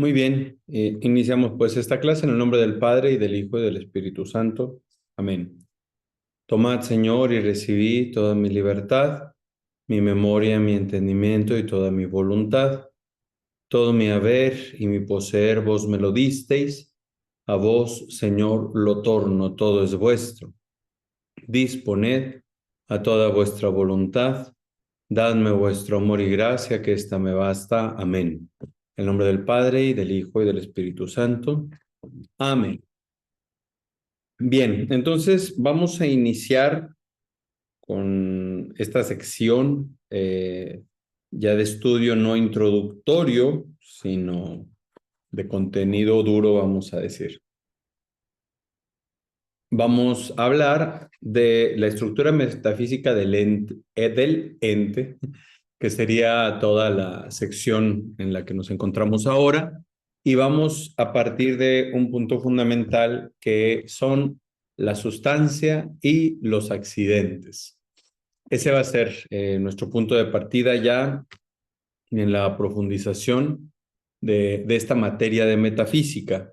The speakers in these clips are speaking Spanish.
Muy bien, iniciamos pues esta clase en el nombre del Padre y del Hijo y del Espíritu Santo. Amén. Tomad, Señor, y recibid toda mi libertad, mi memoria, mi entendimiento y toda mi voluntad. Todo mi haber y mi poseer vos me lo disteis. A vos, Señor, lo torno, todo es vuestro. Disponed a toda vuestra voluntad. Dadme vuestro amor y gracia, que ésta me basta. Amén. En el nombre del Padre y del Hijo y del Espíritu Santo. Amén. Bien, entonces vamos a iniciar con esta sección ya de estudio no introductorio, sino de contenido duro, vamos a decir. Vamos a hablar de la estructura metafísica del ente, que sería toda la sección en la que nos encontramos ahora, y vamos a partir de un punto fundamental que son la sustancia y los accidentes. Ese va a ser nuestro punto de partida ya en la profundización de esta materia de metafísica.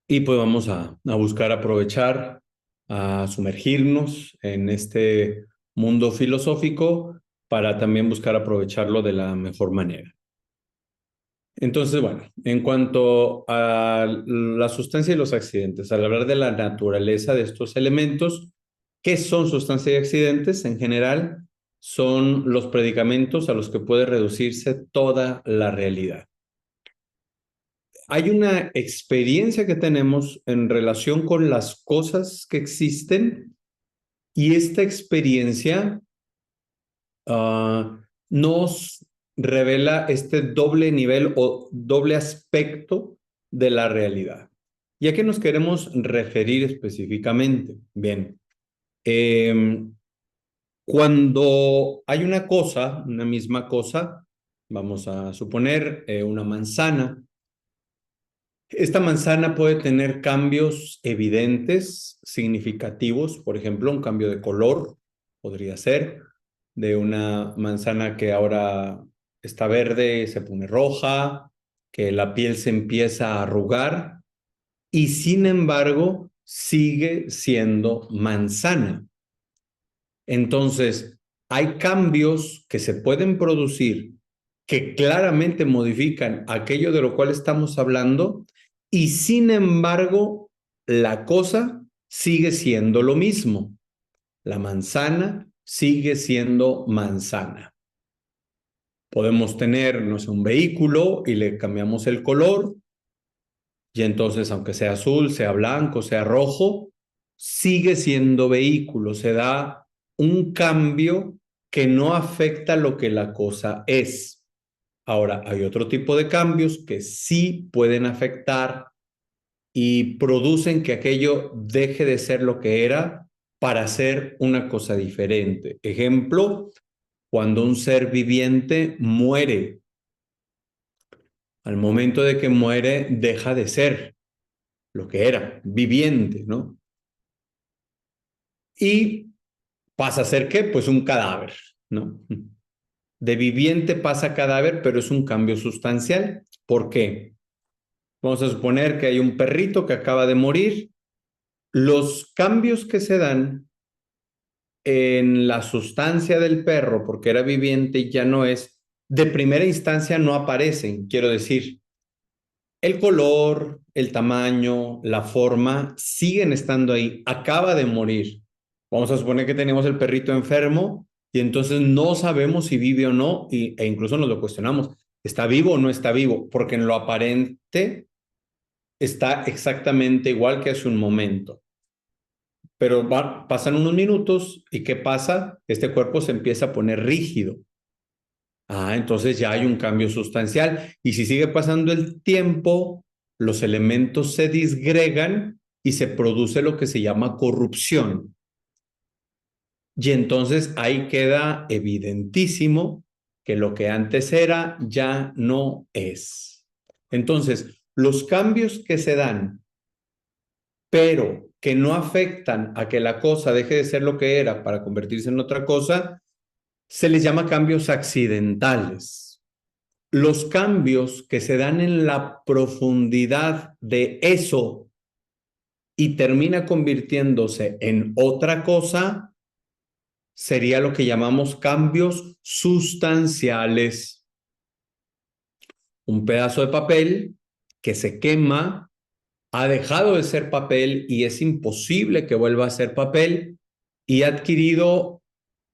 Y pues vamos a buscar aprovechar, a sumergirnos en este mundo filosófico para también buscar aprovecharlo de la mejor manera. Entonces, bueno, en cuanto a la sustancia y los accidentes, al hablar de la naturaleza de estos elementos, ¿qué son sustancia y accidentes? En general, son los predicamentos a los que puede reducirse toda la realidad. Hay una experiencia que tenemos en relación con las cosas que existen y esta experiencia nos revela este doble nivel o doble aspecto de la realidad. ¿Y a qué nos queremos referir específicamente? Bien, cuando hay una cosa, una misma cosa, vamos a suponer una manzana. Esta manzana puede tener cambios evidentes, significativos, por ejemplo, un cambio de color, podría ser, de una manzana que ahora está verde, se pone roja, que la piel se empieza a arrugar y sin embargo sigue siendo manzana. Entonces, hay cambios que se pueden producir que claramente modifican aquello de lo cual estamos hablando y sin embargo la cosa sigue siendo lo mismo. La manzana sigue siendo manzana. Podemos tener, no sé, un vehículo y le cambiamos el color y entonces aunque sea azul, sea blanco, sea rojo, sigue siendo vehículo. Se da un cambio que no afecta lo que la cosa es. Ahora, hay otro tipo de cambios que sí pueden afectar y producen que aquello deje de ser lo que era para ser una cosa diferente. Ejemplo, cuando un ser viviente muere, al momento de que muere, deja de ser lo que era, viviente, ¿no? Y pasa a ser, ¿qué? Pues un cadáver, ¿no? De viviente pasa a cadáver, pero es un cambio sustancial. ¿Por qué? Vamos a suponer que hay un perrito que acaba de morir. Los cambios que se dan en la sustancia del perro, porque era viviente y ya no es, de primera instancia no aparecen. Quiero decir, el color, el tamaño, la forma siguen estando ahí. Acaba de morir. Vamos a suponer que tenemos el perrito enfermo y entonces no sabemos si vive o no e incluso nos lo cuestionamos. ¿Está vivo o no está vivo? Porque en lo aparente está exactamente igual que hace un momento. Pero pasan unos minutos y ¿qué pasa? Este cuerpo se empieza a poner rígido. Entonces ya hay un cambio sustancial. Y si sigue pasando el tiempo, los elementos se disgregan y se produce lo que se llama corrupción. Y entonces ahí queda evidentísimo que lo que antes era ya no es. Entonces, los cambios que se dan, pero que no afectan a que la cosa deje de ser lo que era para convertirse en otra cosa, se les llama cambios accidentales. los cambios que se dan en la profundidad de eso y termina convirtiéndose en otra cosa, sería lo que llamamos cambios sustanciales. Un pedazo de papel que se quema ha dejado de ser papel y es imposible que vuelva a ser papel y ha adquirido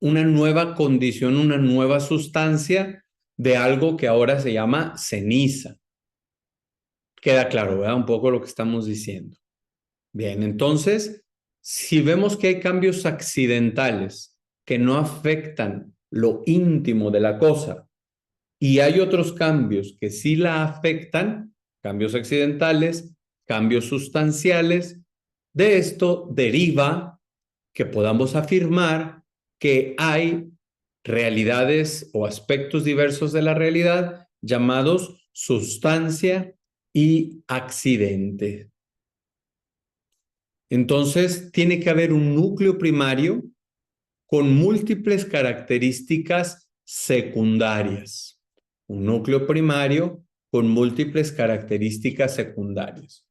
una nueva condición, una nueva sustancia de algo que ahora se llama ceniza. Queda claro, ¿verdad? Un poco lo que estamos diciendo. Bien, entonces, si vemos que hay cambios accidentales que no afectan lo íntimo de la cosa y hay otros cambios que sí la afectan, cambios accidentales, cambios sustanciales, de esto deriva que podamos afirmar que hay realidades o aspectos diversos de la realidad llamados sustancia y accidente. Entonces, tiene que haber un núcleo primario con múltiples características secundarias. Un núcleo primario con múltiples características secundarias.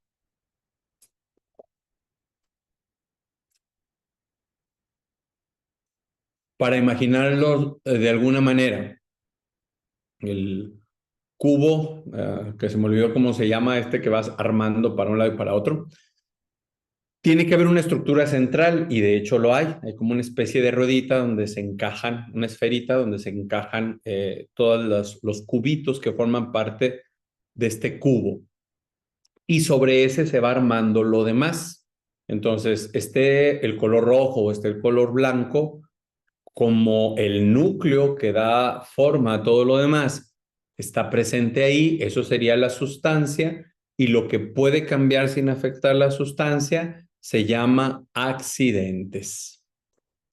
Para imaginarlo de alguna manera, el cubo, que se me olvidó cómo se llama, este que vas armando para un lado y para otro, tiene que haber una estructura central y de hecho lo hay. Hay como una especie de ruedita donde se encajan, una esferita donde se encajan todos los cubitos que forman parte de este cubo. Y sobre ese se va armando lo demás. Entonces, esté el color rojo o esté el color blanco, como el núcleo que da forma a todo lo demás está presente ahí, eso sería la sustancia, y lo que puede cambiar sin afectar la sustancia se llama accidentes.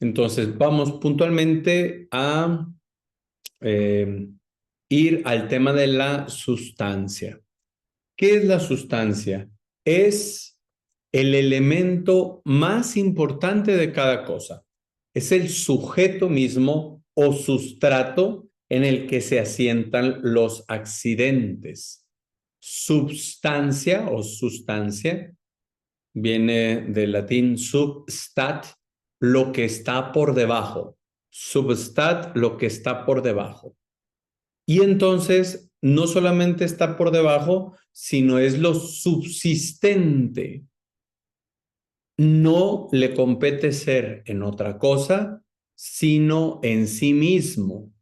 Entonces, vamos puntualmente a ir al tema de la sustancia. ¿Qué es la sustancia? Es el elemento más importante de cada cosa. Es el sujeto mismo o sustrato en el que se asientan los accidentes. Substancia o sustancia viene del latín substat, lo que está por debajo. Substat, lo que está por debajo. Y entonces no solamente está por debajo, sino es lo subsistente. No le compete ser en otra cosa, sino en sí mismo.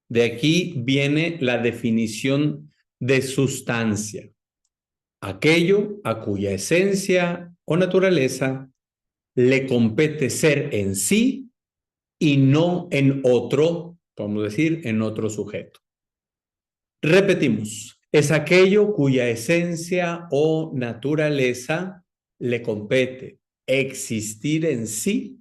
De aquí viene la definición de sustancia. Aquello a cuya esencia o naturaleza le compete ser en sí y no en otro, podemos decir, en otro sujeto. Repetimos, es aquello cuya esencia o naturaleza le compete existir en sí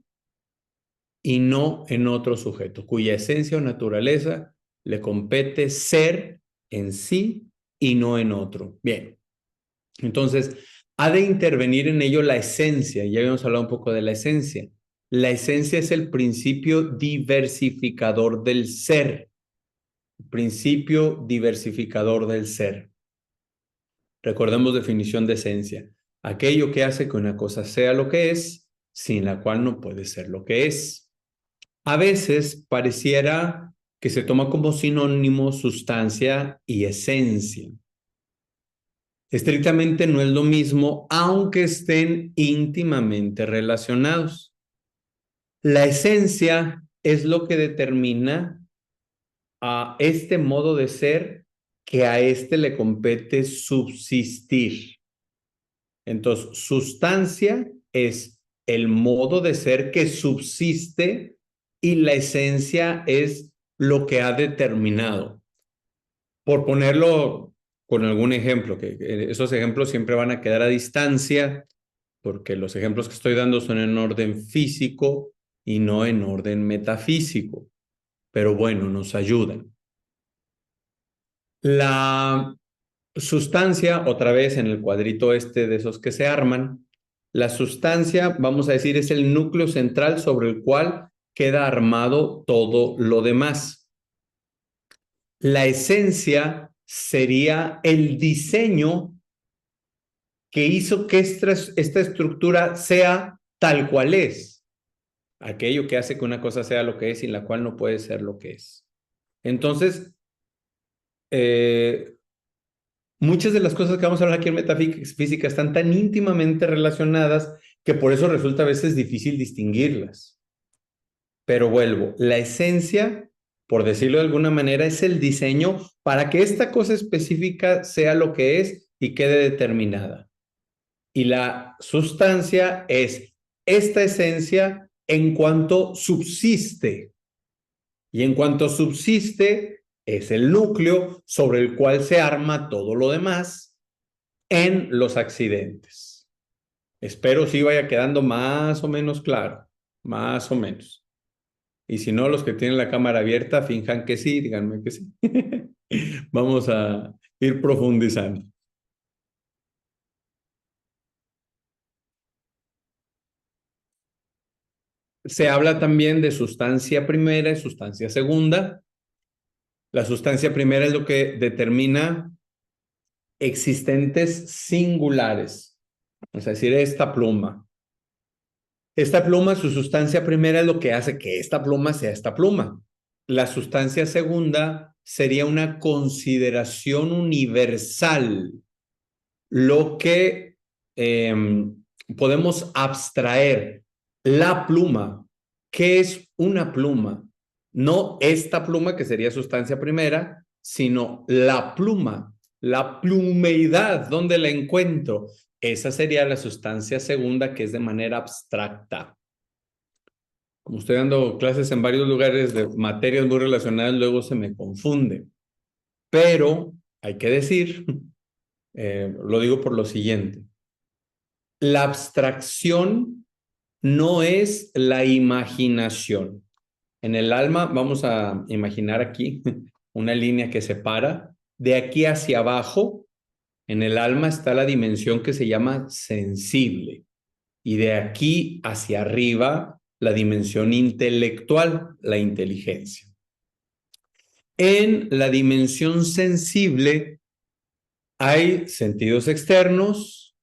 y no en otro sujeto, cuya esencia o naturaleza le compete ser en sí y no en otro. Bien, entonces ha de intervenir en ello la esencia, ya habíamos hablado un poco de la esencia. La esencia es el principio diversificador del ser. Principio diversificador del ser. Recordemos definición de esencia. Aquello que hace que una cosa sea lo que es, sin la cual no puede ser lo que es. A veces pareciera que se toma como sinónimo sustancia y esencia. Estrictamente no es lo mismo, aunque estén íntimamente relacionados. La esencia es lo que determina a este modo de ser que a este le compete subsistir. Entonces, sustancia es el modo de ser que subsiste y la esencia es lo que ha determinado. Por ponerlo con algún ejemplo, que esos ejemplos siempre van a quedar a distancia, porque los ejemplos que estoy dando son en orden físico y no en orden metafísico, pero bueno, nos ayudan. La sustancia, otra vez en el cuadrito este de esos que se arman, la sustancia, vamos a decir, es el núcleo central sobre el cual queda armado todo lo demás. La esencia sería el diseño que hizo que esta estructura sea tal cual es. Aquello que hace que una cosa sea lo que es y la cual no puede ser lo que es. Entonces, muchas de las cosas que vamos a hablar aquí en metafísica están tan íntimamente relacionadas que por eso resulta a veces difícil distinguirlas. Pero vuelvo, la esencia, por decirlo de alguna manera, es el diseño para que esta cosa específica sea lo que es y quede determinada. Y la sustancia es esta esencia en cuanto subsiste. Y en cuanto subsiste, es el núcleo sobre el cual se arma todo lo demás en los accidentes. Espero sí vaya quedando más o menos claro, más o menos. Y si no, los que tienen la cámara abierta, finjan que sí, díganme que sí. Vamos a ir profundizando. Se habla también de sustancia primera y sustancia segunda. La sustancia primera es lo que determina existentes singulares. Es decir, esta pluma. Esta pluma, su sustancia primera es lo que hace que esta pluma sea esta pluma. La sustancia segunda sería una consideración universal, lo que podemos abstraer. La pluma. ¿Qué es una pluma? No esta pluma, que sería sustancia primera, sino la pluma, la plumeidad, ¿dónde la encuentro? Esa sería la sustancia segunda, que es de manera abstracta. Como estoy dando clases en varios lugares de materias muy relacionadas, luego se me confunde. Pero hay que decir, lo digo por lo siguiente. La abstracción no es la imaginación. En el alma vamos a imaginar aquí una línea que separa. De aquí hacia abajo, en el alma está la dimensión que se llama sensible. Y de aquí hacia arriba, la dimensión intelectual, la inteligencia. En la dimensión sensible hay sentidos externos,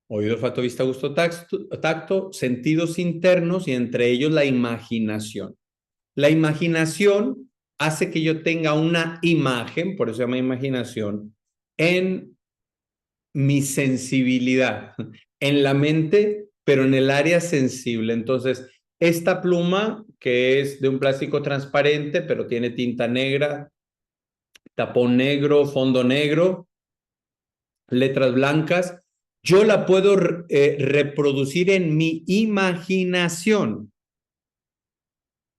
oído, olfato, vista, gusto, tacto, sentidos internos y entre ellos la imaginación. La imaginación hace que yo tenga una imagen, por eso se llama imaginación, en mi sensibilidad, en la mente, pero en el área sensible. Entonces, esta pluma, que es de un plástico transparente, pero tiene tinta negra, tapón negro, fondo negro, letras blancas, yo la puedo reproducir en mi imaginación.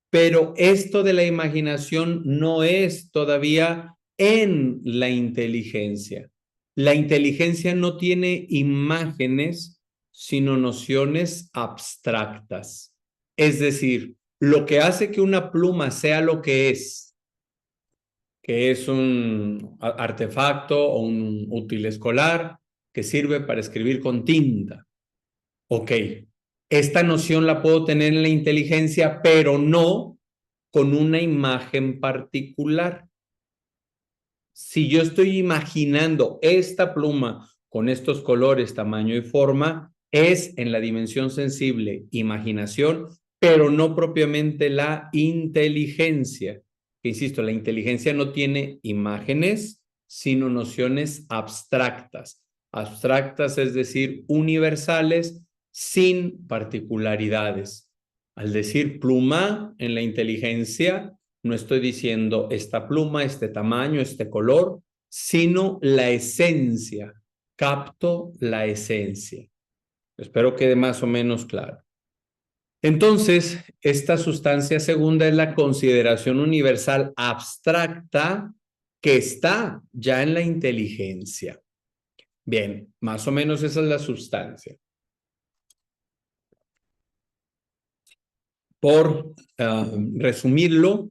Pero esto de la imaginación no es todavía en la inteligencia. La inteligencia no tiene imágenes, sino nociones abstractas. Es decir, lo que hace que una pluma sea lo que es un artefacto o un útil escolar que sirve para escribir con tinta. Ok, esta noción la puedo tener en la inteligencia, pero no con una imagen particular. Si yo estoy imaginando esta pluma con estos colores, tamaño y forma, es en la dimensión sensible, imaginación, pero no propiamente la inteligencia. Insisto, la inteligencia no tiene imágenes, sino nociones abstractas. Abstractas, es decir, universales, sin particularidades. Al decir pluma en la inteligencia, no estoy diciendo esta pluma, este tamaño, este color, sino la esencia. Capto la esencia. Espero quede más o menos claro. Entonces, esta sustancia segunda es la consideración universal abstracta que está ya en la inteligencia. Bien, más o menos esa es la sustancia. Por resumirlo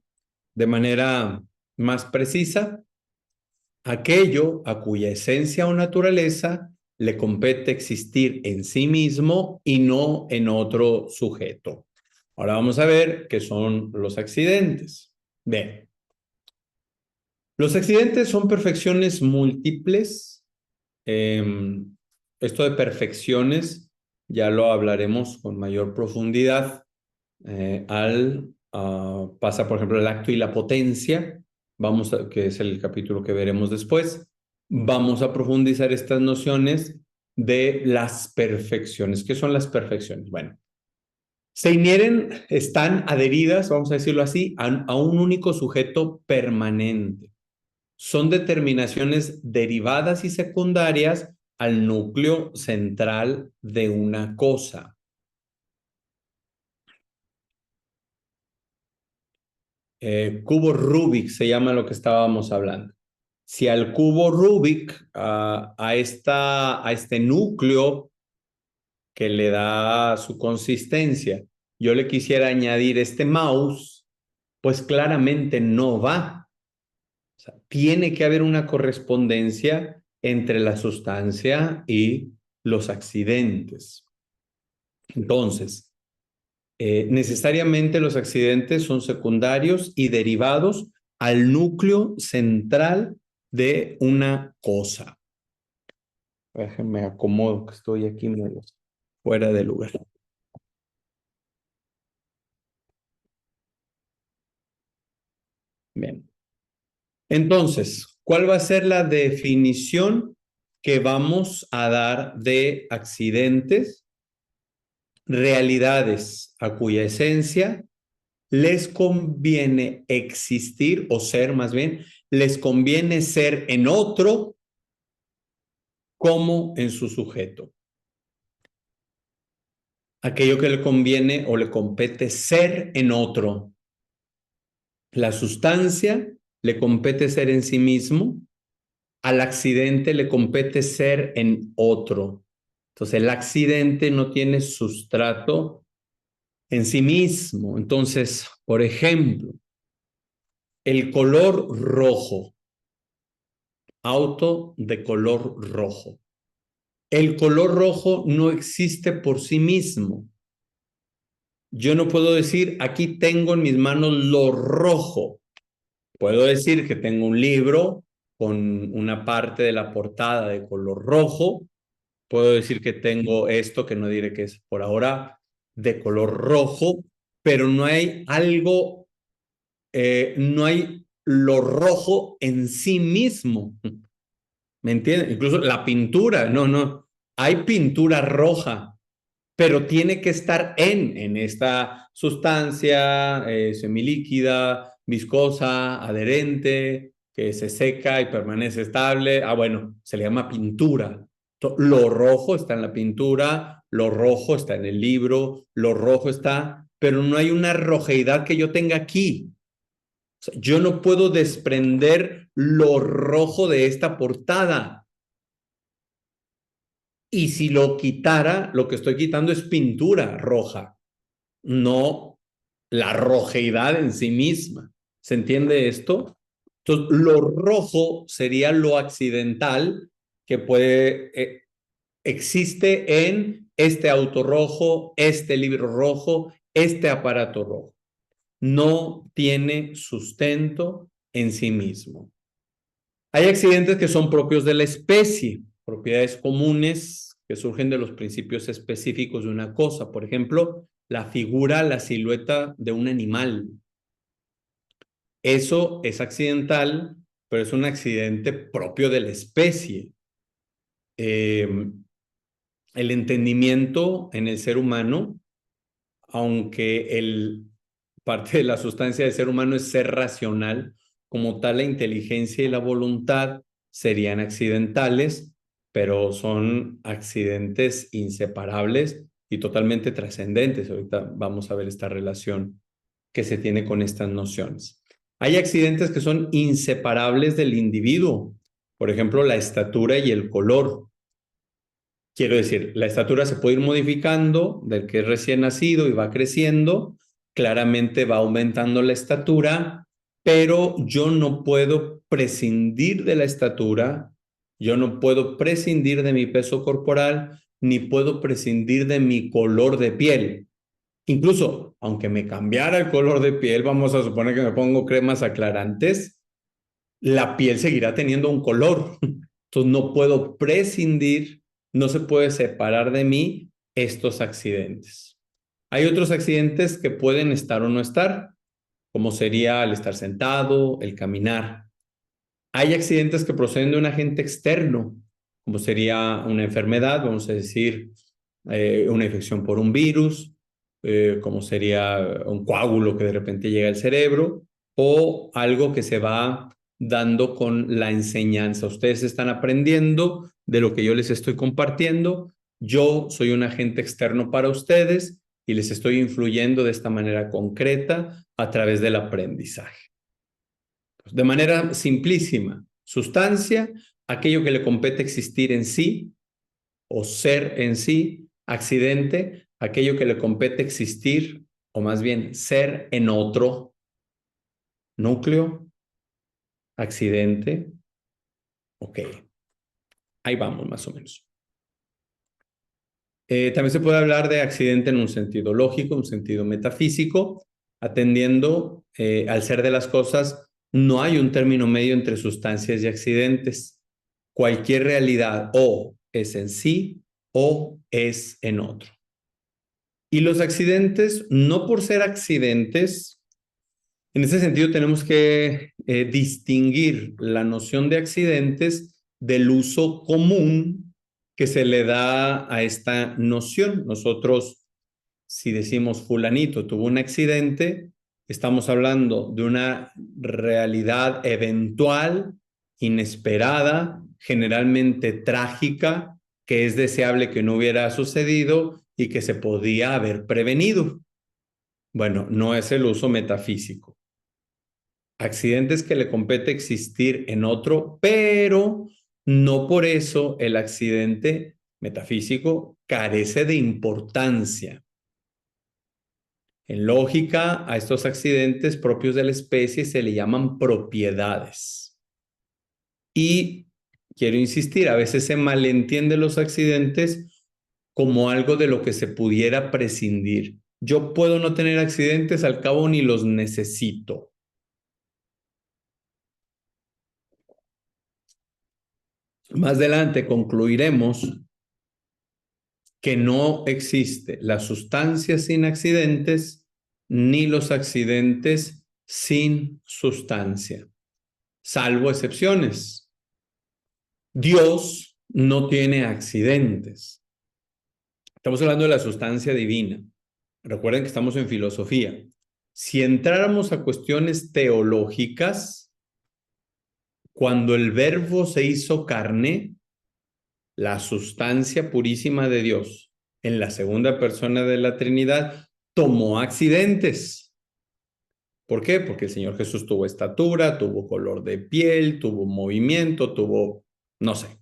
de manera más precisa, aquello a cuya esencia o naturaleza le compete existir en sí mismo y no en otro sujeto. Ahora vamos a ver qué son los accidentes. Bien, Los accidentes son perfecciones múltiples. Esto de perfecciones ya lo hablaremos con mayor profundidad pasa, por ejemplo, el acto y la potencia, que es el capítulo que veremos después. Vamos a profundizar estas nociones de las perfecciones. ¿Qué son las perfecciones? Bueno, se inhieren, están adheridas, vamos a decirlo así, a un único sujeto permanente. Son determinaciones derivadas y secundarias al núcleo central de una cosa. Cubo Rubik se llama lo que estábamos hablando. Si al cubo Rubik, a este núcleo que le da su consistencia, yo le quisiera añadir este mouse, pues claramente no va. O sea, tiene que haber una correspondencia entre la sustancia y los accidentes. Entonces, necesariamente los accidentes son secundarios y derivados al núcleo central de una cosa. Déjenme acomodo que estoy aquí medio fuera de lugar. Bien. Entonces, ¿cuál va a ser la definición que vamos a dar de accidentes? Realidades a cuya esencia les conviene existir o ser más bien, les conviene ser en otro como en su sujeto. Aquello que le conviene o le compete ser en otro. La sustancia le compete ser en sí mismo, al accidente le compete ser en otro. Entonces el accidente no tiene sustrato en sí mismo. Entonces, por ejemplo, el color rojo, auto de color rojo. El color rojo no existe por sí mismo. Yo no puedo decir, aquí tengo en mis manos lo rojo. Puedo decir que tengo un libro con una parte de la portada de color rojo. Puedo decir que tengo esto, que no diré que es por ahora, de color rojo, pero no hay algo, no hay lo rojo en sí mismo. ¿Me entiendes? Incluso la pintura, no. Hay pintura roja, pero tiene que estar en esta sustancia semilíquida, viscosa, adherente, que se seca y permanece estable. Bueno, se le llama pintura. Lo rojo está en la pintura, lo rojo está en el libro, lo rojo está, pero no hay una rojeidad que yo tenga aquí. O sea, yo no puedo desprender lo rojo de esta portada. Y si lo quitara, lo que estoy quitando es pintura roja, no la rojeidad en sí misma. ¿Se entiende esto? Entonces, lo rojo sería lo accidental que existe en este auto rojo, este libro rojo, este aparato rojo. No tiene sustento en sí mismo. Hay accidentes que son propios de la especie, propiedades comunes que surgen de los principios específicos de una cosa. Por ejemplo, la figura, la silueta de un animal. Eso es accidental, pero es un accidente propio de la especie. El entendimiento en el ser humano, aunque parte de la sustancia del ser humano es ser racional, como tal la inteligencia y la voluntad serían accidentales, pero son accidentes inseparables y totalmente trascendentes. Ahorita vamos a ver esta relación que se tiene con estas nociones. Hay accidentes que son inseparables del individuo, por ejemplo, la estatura y el color. Quiero decir, la estatura se puede ir modificando del que es recién nacido y va creciendo, claramente va aumentando la estatura, pero yo no puedo prescindir de la estatura, yo no puedo prescindir de mi peso corporal, ni puedo prescindir de mi color de piel. Incluso, aunque me cambiara el color de piel, vamos a suponer que me pongo cremas aclarantes, la piel seguirá teniendo un color. Entonces no puedo prescindir, no se puede separar de mí estos accidentes. Hay otros accidentes que pueden estar o no estar, como sería el estar sentado, el caminar. Hay accidentes que proceden de un agente externo, como sería una enfermedad, vamos a decir, una infección por un virus, como sería un coágulo que de repente llega al cerebro, o algo que se va dando con la enseñanza. Ustedes están aprendiendo de lo que yo les estoy compartiendo. Yo soy un agente externo para ustedes y les estoy influyendo de esta manera concreta a través del aprendizaje. De manera simplísima, sustancia, aquello que le compete existir en sí o ser en sí; accidente, aquello que le compete existir o más bien ser en otro; núcleo, accidente. Ok, ahí vamos más o menos. También se puede hablar de accidente en un sentido lógico, un sentido metafísico, atendiendo al ser de las cosas. No hay un término medio entre sustancias y accidentes. Cualquier realidad o es en sí o es en otro. Y los accidentes, no por ser accidentes, en ese sentido tenemos que distinguir la noción de accidentes del uso común que se le da a esta noción. Nosotros, si decimos fulanito tuvo un accidente, estamos hablando de una realidad eventual, inesperada, generalmente trágica, que es deseable que no hubiera sucedido y que se podía haber prevenido. Bueno, no es el uso metafísico. Accidentes que le compete existir en otro, pero no por eso el accidente metafísico carece de importancia. En lógica, a estos accidentes propios de la especie se le llaman propiedades. Y quiero insistir, a veces se malentiende los accidentes como algo de lo que se pudiera prescindir. Yo puedo no tener accidentes, al cabo ni los necesito. Más adelante concluiremos que no existe la sustancia sin accidentes ni los accidentes sin sustancia, salvo excepciones. Dios no tiene accidentes. Estamos hablando de la sustancia divina. Recuerden que estamos en filosofía. Si entráramos a cuestiones teológicas, cuando el verbo se hizo carne, la sustancia purísima de Dios, en la segunda persona de la Trinidad, tomó accidentes. ¿Por qué? Porque el Señor Jesús tuvo estatura, tuvo color de piel, tuvo movimiento, tuvo, no sé.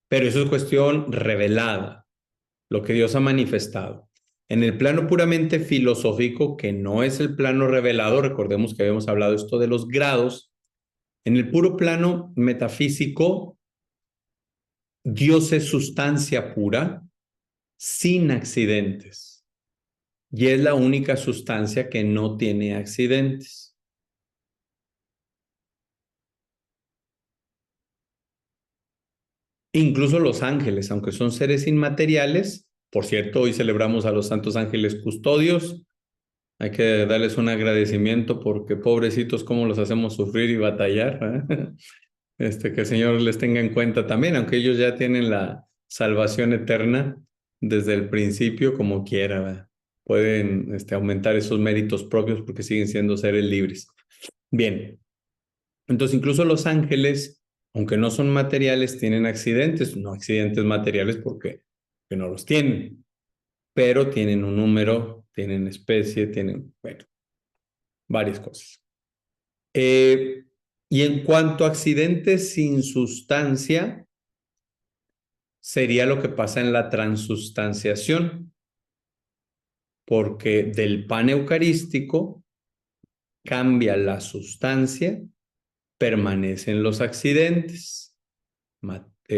Pero eso es cuestión revelada, lo que Dios ha manifestado. En el plano puramente filosófico, que no es el plano revelado, recordemos que habíamos hablado esto de los grados, en el puro plano metafísico, Dios es sustancia pura, sin accidentes. Y es la única sustancia que no tiene accidentes. Incluso los ángeles, aunque son seres inmateriales, por cierto, hoy celebramos a los santos ángeles custodios. Hay que darles un agradecimiento porque pobrecitos cómo los hacemos sufrir y batallar, ¿eh? Que el Señor les tenga en cuenta también, aunque ellos ya tienen la salvación eterna desde el principio, como quiera, ¿verdad? Pueden aumentar esos méritos propios porque siguen siendo seres libres. Bien, entonces incluso los ángeles, aunque no son materiales, tienen accidentes, no accidentes materiales porque no los tienen, pero tienen un número, tienen especie, tienen, bueno, varias cosas. Y en cuanto a accidentes sin sustancia, sería lo que pasa en la transustanciación, porque del pan eucarístico cambia la sustancia, permanecen los accidentes,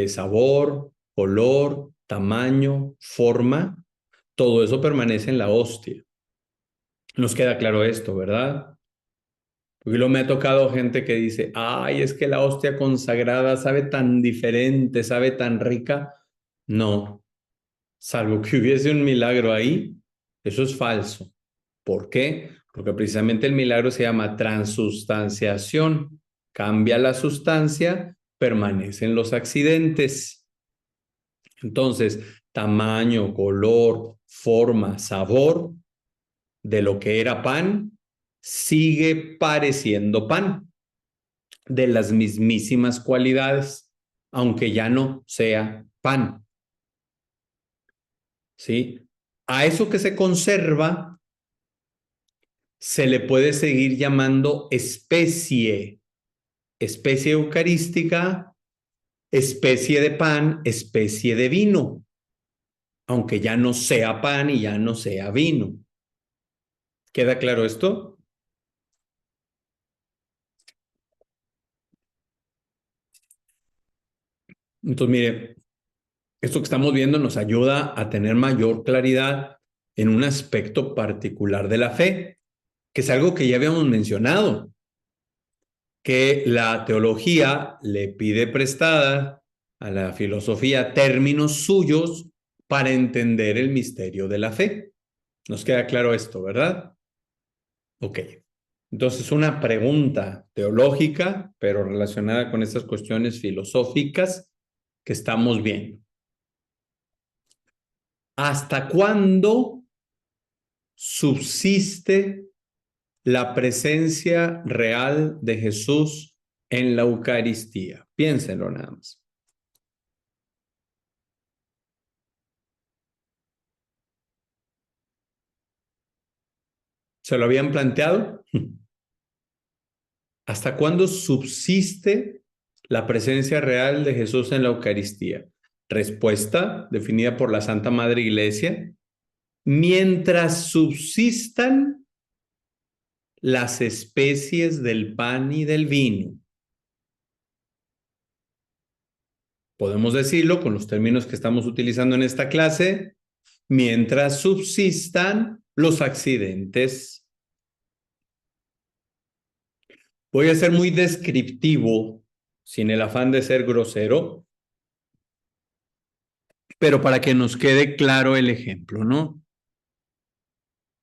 sabor, color, tamaño, forma, todo eso permanece en la hostia. Nos queda claro esto, ¿verdad? Y luego me ha tocado gente que dice, ay, es que la hostia consagrada sabe tan diferente, sabe tan rica. No, salvo que hubiese un milagro ahí, eso es falso. ¿Por qué? Porque precisamente el milagro se llama transustanciación. Cambia la sustancia, permanecen los accidentes. Entonces, tamaño, color, forma, sabor de lo que era pan, sigue pareciendo pan, de las mismísimas cualidades, aunque ya no sea pan. ¿Sí? A eso que se conserva se le puede seguir llamando especie, especie eucarística, especie de pan, especie de vino, aunque ya no sea pan y ya no sea vino. ¿Queda claro esto? Entonces, mire, esto que estamos viendo nos ayuda a tener mayor claridad en un aspecto particular de la fe, que es algo que ya habíamos mencionado, que la teología le pide prestada a la filosofía términos suyos para entender el misterio de la fe. Nos queda claro esto, ¿verdad? Ok. Entonces, una pregunta teológica, pero relacionada con estas cuestiones filosóficas que estamos viendo. ¿Hasta cuándo subsiste la presencia real de Jesús en la Eucaristía? Piénsenlo nada más. ¿Se lo habían planteado? ¿Hasta cuándo subsiste la presencia real de Jesús en la Eucaristía? Respuesta definida por la Santa Madre Iglesia: mientras subsistan las especies del pan y del vino. Podemos decirlo con los términos que estamos utilizando en esta clase: mientras subsistan los accidentes. Voy a ser muy descriptivo, sin el afán de ser grosero, pero para que nos quede claro el ejemplo, ¿no?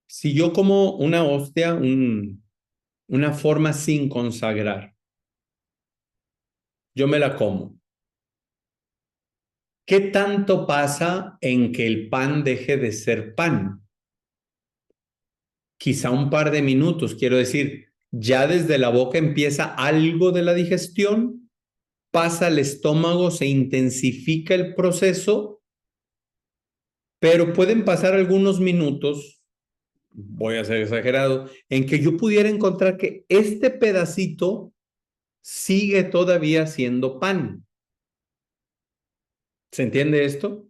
Si yo como una hostia, una forma sin consagrar, yo me la como. ¿Qué tanto pasa en que el pan deje de ser pan? Quizá un par de minutos, quiero decir, ya desde la boca empieza algo de la digestión, pasa al estómago, se intensifica el proceso, pero pueden pasar algunos minutos, voy a ser exagerado, en que yo pudiera encontrar que este pedacito sigue todavía siendo pan. ¿Se entiende esto?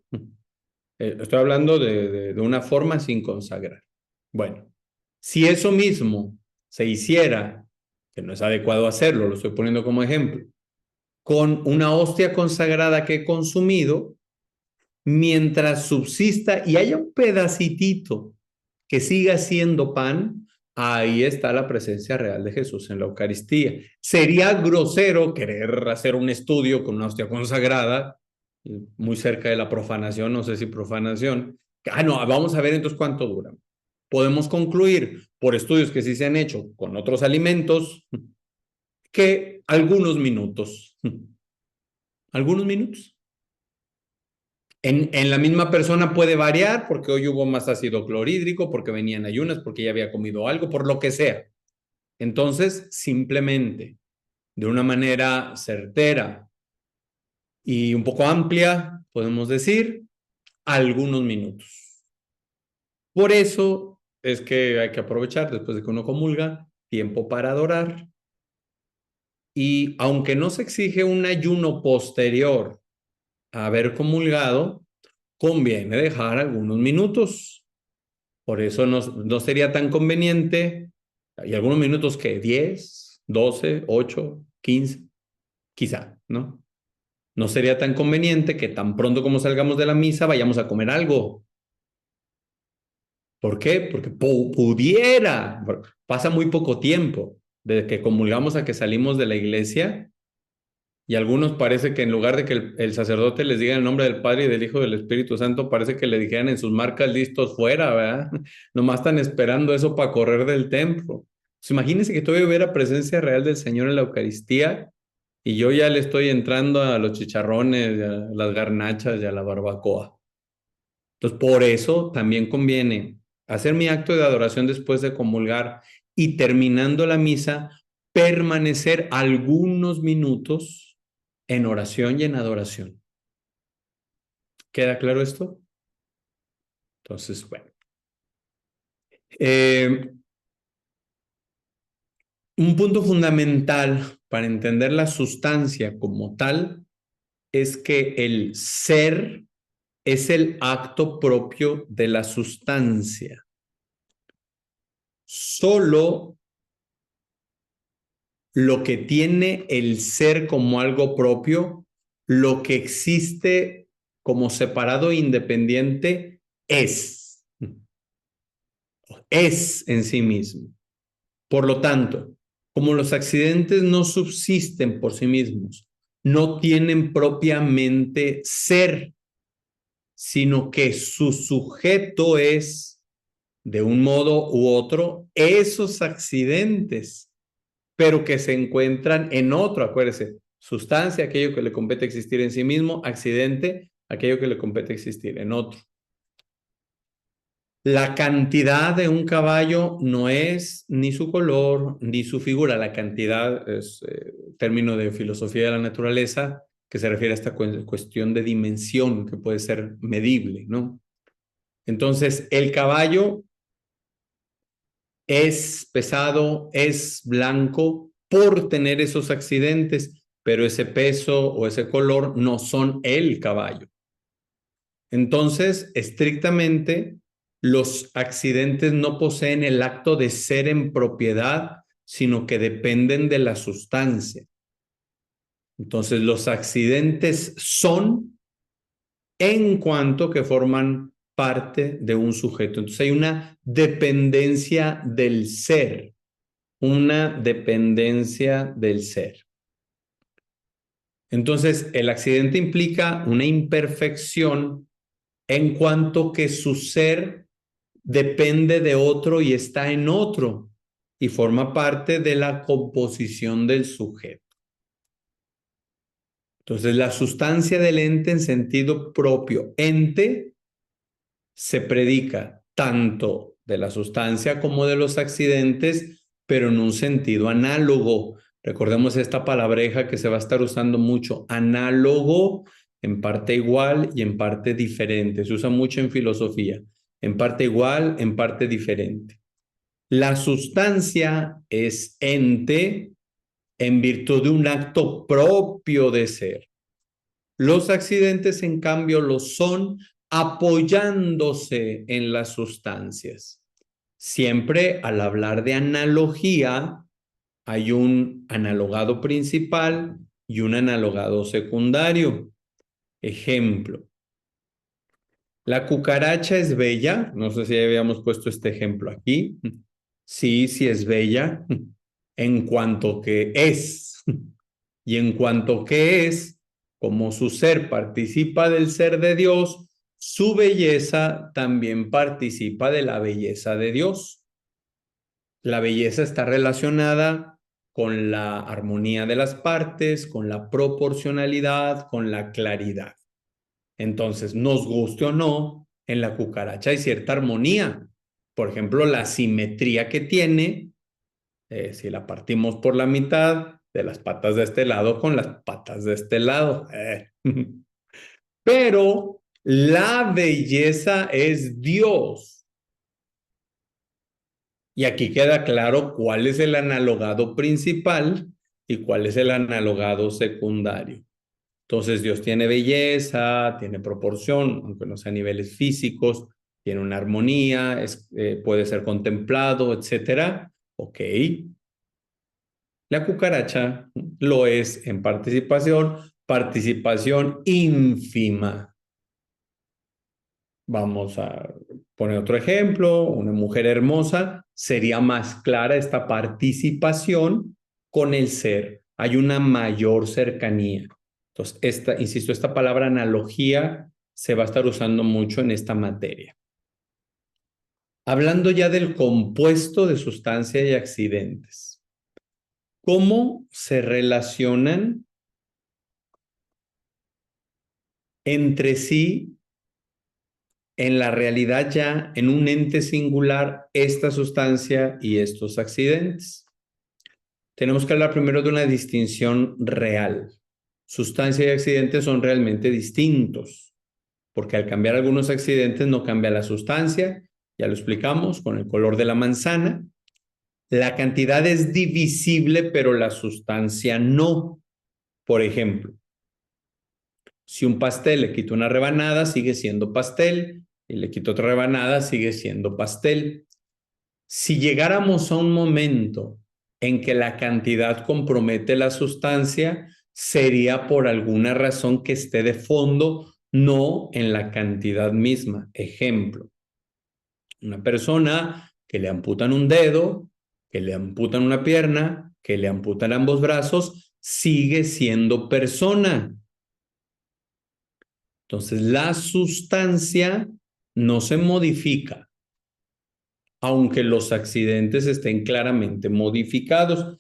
Estoy hablando de una forma sin consagrar. Bueno, si eso mismo se hiciera, que no es adecuado hacerlo, lo estoy poniendo como ejemplo, con una hostia consagrada que he consumido, mientras subsista y haya un pedacitito que siga siendo pan, ahí está la presencia real de Jesús en la Eucaristía. Sería grosero querer hacer un estudio con una hostia consagrada, muy cerca de la profanación, no sé si profanación. No, vamos a ver entonces cuánto dura. Podemos concluir por estudios que sí se han hecho con otros alimentos que algunos minutos. Algunos minutos. En la misma persona puede variar porque hoy hubo más ácido clorhídrico, porque venían ayunas, porque ya había comido algo, por lo que sea. Entonces, simplemente, de una manera certera y un poco amplia, podemos decir, algunos minutos. Por eso es que hay que aprovechar, después de que uno comulga, tiempo para adorar. Y aunque no se exige un ayuno posterior a haber comulgado, conviene dejar algunos minutos. Por eso no sería tan conveniente, y algunos minutos que 10, 12, 8, 15, quizá, ¿no? No sería tan conveniente que tan pronto como salgamos de la misa vayamos a comer algo. ¿Por qué? Porque pudiera, pasa muy poco tiempo. de que comulgamos a que salimos de la iglesia, y algunos parece que en lugar de que el sacerdote les diga el nombre del Padre y del Hijo y del Espíritu Santo, parece que le dijeran en sus marcas listos fuera, ¿verdad? Nomás están esperando eso para correr del templo. Pues imagínense que todavía hubiera presencia real del Señor en la Eucaristía y yo ya le estoy entrando a los chicharrones, a las garnachas y a la barbacoa. Entonces, por eso también conviene hacer mi acto de adoración después de comulgar y terminando la misa, permanecer algunos minutos en oración y en adoración. ¿Queda claro esto? Entonces, bueno. Un punto fundamental para entender la sustancia como tal es que el ser es el acto propio de la sustancia. Solo lo que tiene el ser como algo propio, lo que existe como separado e independiente, es en sí mismo. Por lo tanto, como los accidentes no subsisten por sí mismos, no tienen propiamente ser, sino que su sujeto es, de un modo u otro, esos accidentes, pero que se encuentran en otro, acuérdese, sustancia, aquello que le compete existir en sí mismo, accidente, aquello que le compete existir en otro. La cantidad de un caballo no es ni su color ni su figura. La cantidad es término de filosofía de la naturaleza que se refiere a esta cuestión de dimensión que puede ser medible, ¿no? Entonces, el caballo es pesado, es blanco por tener esos accidentes, pero ese peso o ese color no son el caballo. Entonces, estrictamente, los accidentes no poseen el acto de ser en propiedad, sino que dependen de la sustancia. Entonces, los accidentes son en cuanto que forman parte de un sujeto. Entonces, hay una dependencia del ser, una dependencia del ser. Entonces, el accidente implica una imperfección en cuanto que su ser depende de otro y está en otro y forma parte de la composición del sujeto. Entonces, la sustancia del ente en sentido propio, ente, se predica tanto de la sustancia como de los accidentes, pero en un sentido análogo. Recordemos esta palabreja que se va a estar usando mucho, análogo, en parte igual y en parte diferente. Se usa mucho en filosofía, en parte igual, en parte diferente. La sustancia es ente en virtud de un acto propio de ser. Los accidentes, en cambio, lo son apoyándose en las sustancias. Siempre al hablar de analogía, hay un analogado principal y un analogado secundario. Ejemplo, la cucaracha es bella. No sé si habíamos puesto este ejemplo aquí. Sí, sí es bella en cuanto que es. Y en cuanto que es, como su ser participa del ser de Dios, su belleza también participa de la belleza de Dios. La belleza está relacionada con la armonía de las partes, con la proporcionalidad, con la claridad. Entonces, nos guste o no, en la cucaracha hay cierta armonía. Por ejemplo, la simetría que tiene, si la partimos por la mitad, de las patas de este lado con las patas de este lado. Pero la belleza es Dios. Y aquí queda claro cuál es el analogado principal y cuál es el analogado secundario. Entonces Dios tiene belleza, tiene proporción, aunque no sea a niveles físicos, tiene una armonía, puede ser contemplado, etcétera. Ok. La cucaracha lo es en participación, participación ínfima. Vamos a Poner otro ejemplo, una mujer hermosa, sería más clara esta participación con el ser. Hay una mayor cercanía. Entonces, insisto, esta palabra analogía se va a estar usando mucho en esta materia. Hablando ya del compuesto de sustancia y accidentes, ¿cómo se relacionan entre sí en la realidad ya en un ente singular esta sustancia y estos accidentes? Tenemos que hablar primero de una distinción real. Sustancia y accidentes son realmente distintos, porque al cambiar algunos accidentes no cambia la sustancia, ya lo explicamos con el color de la manzana. La cantidad es divisible, pero la sustancia no. Por ejemplo, si un pastel le quito una rebanada, sigue siendo pastel, y le quito otra rebanada, sigue siendo pastel. Si llegáramos a un momento en que la cantidad compromete la sustancia, sería por alguna razón que esté de fondo, no en la cantidad misma. Ejemplo, una persona que le amputan un dedo, que le amputan una pierna, que le amputan ambos brazos, sigue siendo persona. Entonces, la sustancia no se modifica, aunque los accidentes estén claramente modificados.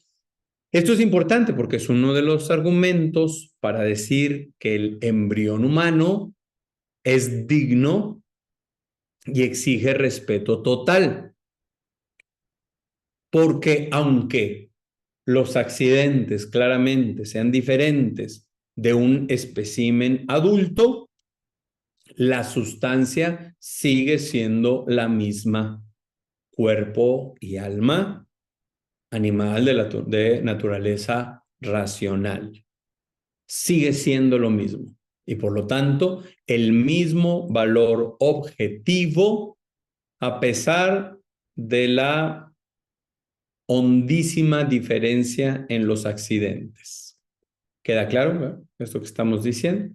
Esto es importante porque es uno de los argumentos para decir que el embrión humano es digno y exige respeto total, porque aunque los accidentes claramente sean diferentes de un espécimen adulto, la sustancia sigue siendo la misma, cuerpo y alma animal de naturaleza racional. Sigue siendo lo mismo y por lo tanto el mismo valor objetivo a pesar de la hondísima diferencia en los accidentes. ¿Queda claro esto que estamos diciendo?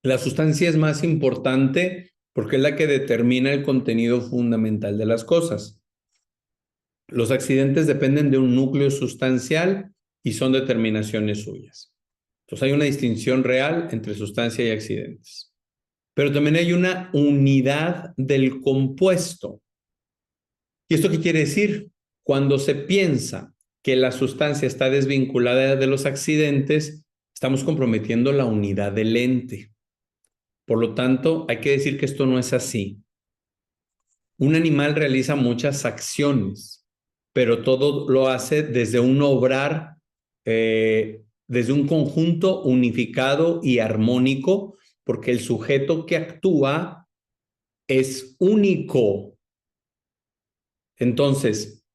La sustancia es más importante porque es la que determina el contenido fundamental de las cosas. Los accidentes dependen de un núcleo sustancial y son determinaciones suyas. Entonces hay una distinción real entre sustancia y accidentes. Pero también hay una unidad del compuesto. ¿Y esto qué quiere decir? Cuando se piensa que la sustancia está desvinculada de los accidentes, estamos comprometiendo la unidad del ente. Por lo tanto, hay que decir que esto no es así. Un animal realiza muchas acciones, pero todo lo hace desde un obrar, desde un conjunto unificado y armónico, porque el sujeto que actúa es único. Entonces,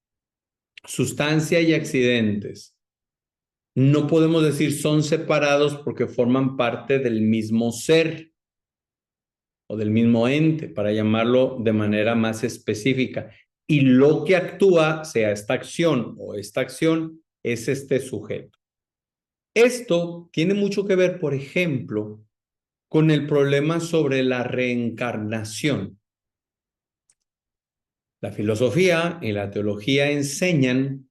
sustancia y accidentes, no podemos decir son separados porque forman parte del mismo ser o del mismo ente, para llamarlo de manera más específica. Y lo que actúa, sea esta acción o esta acción, es este sujeto. Esto tiene mucho que ver, por ejemplo, con el problema sobre la reencarnación. La filosofía y la teología enseñan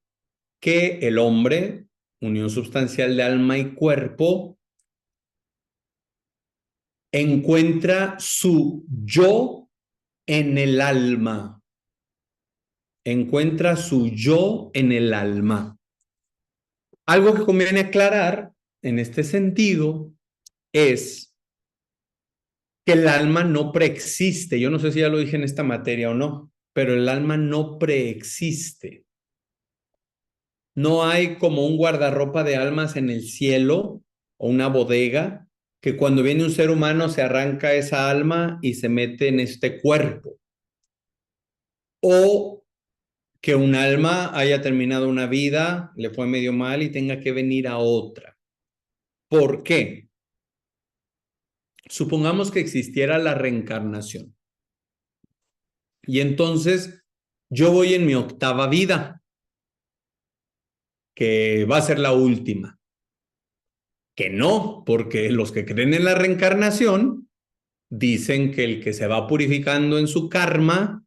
que el hombre, unión sustancial de alma y cuerpo, encuentra su yo en el alma. Encuentra su yo en el alma. Algo que conviene aclarar en este sentido es que el alma no preexiste. Yo no sé si ya lo dije en esta materia o no, pero el alma no preexiste. No hay como un guardarropa de almas en el cielo o una bodega que cuando viene un ser humano se arranca esa alma y se mete en este cuerpo. O que un alma haya terminado una vida, le fue medio mal y tenga que venir a otra. ¿Por qué? Supongamos que existiera la reencarnación. Y entonces yo voy en mi octava vida. que va a ser la última. Que no, porque los que creen en la reencarnación dicen que el que se va purificando en su karma,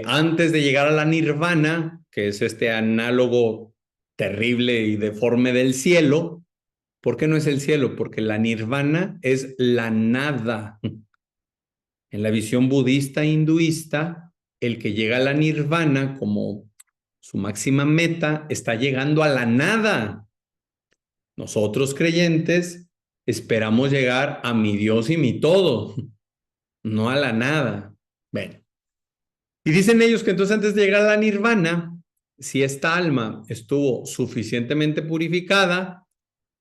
antes de llegar a la nirvana, que es este análogo terrible y deforme del cielo. ¿Por qué no es el cielo? Porque la nirvana es la nada. En la visión budista e hinduista, el que llega a la nirvana como su máxima meta está llegando a la nada. Nosotros creyentes esperamos llegar a mi Dios y mi todo, no a la nada. Bueno, y dicen ellos que entonces antes de llegar a la nirvana, si esta alma estuvo suficientemente purificada,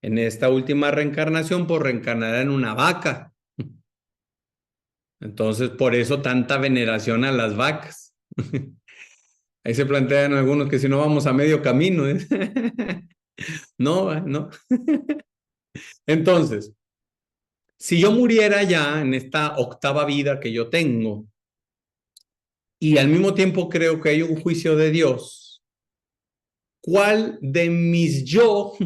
en esta última reencarnación, pues reencarnará en una vaca. Entonces, por eso tanta veneración a las vacas. Ahí se plantean algunos que si no vamos a medio camino, ¿eh? No, no. Entonces, si yo muriera ya en esta octava vida que yo tengo y al mismo tiempo creo que hay un juicio de Dios, ¿cuál de mis yo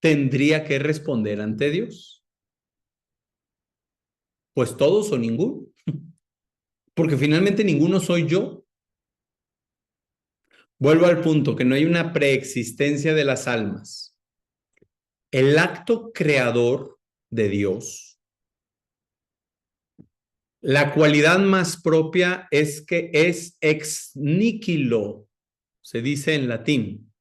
tendría que responder ante Dios? Pues todos o ninguno, porque finalmente ninguno soy yo. Vuelvo al punto, que no hay una preexistencia de las almas. El acto creador de Dios, la cualidad más propia es que es ex nihilo, se dice en latín.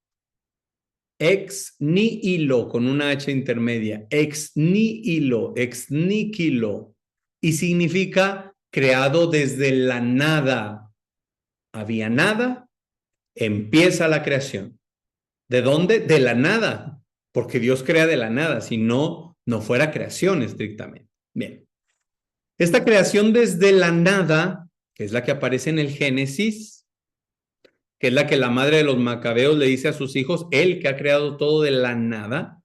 Ex nihilo, con una H intermedia. Ex nihilo, ex nihilo. Y significa creado desde la nada. Había nada, empieza la creación. ¿De dónde? De la nada, porque Dios crea de la nada, si no, no fuera creación estrictamente. Bien, esta creación desde la nada, que es la que aparece en el Génesis, que es la que la madre de los macabeos le dice a sus hijos, él que ha creado todo de la nada,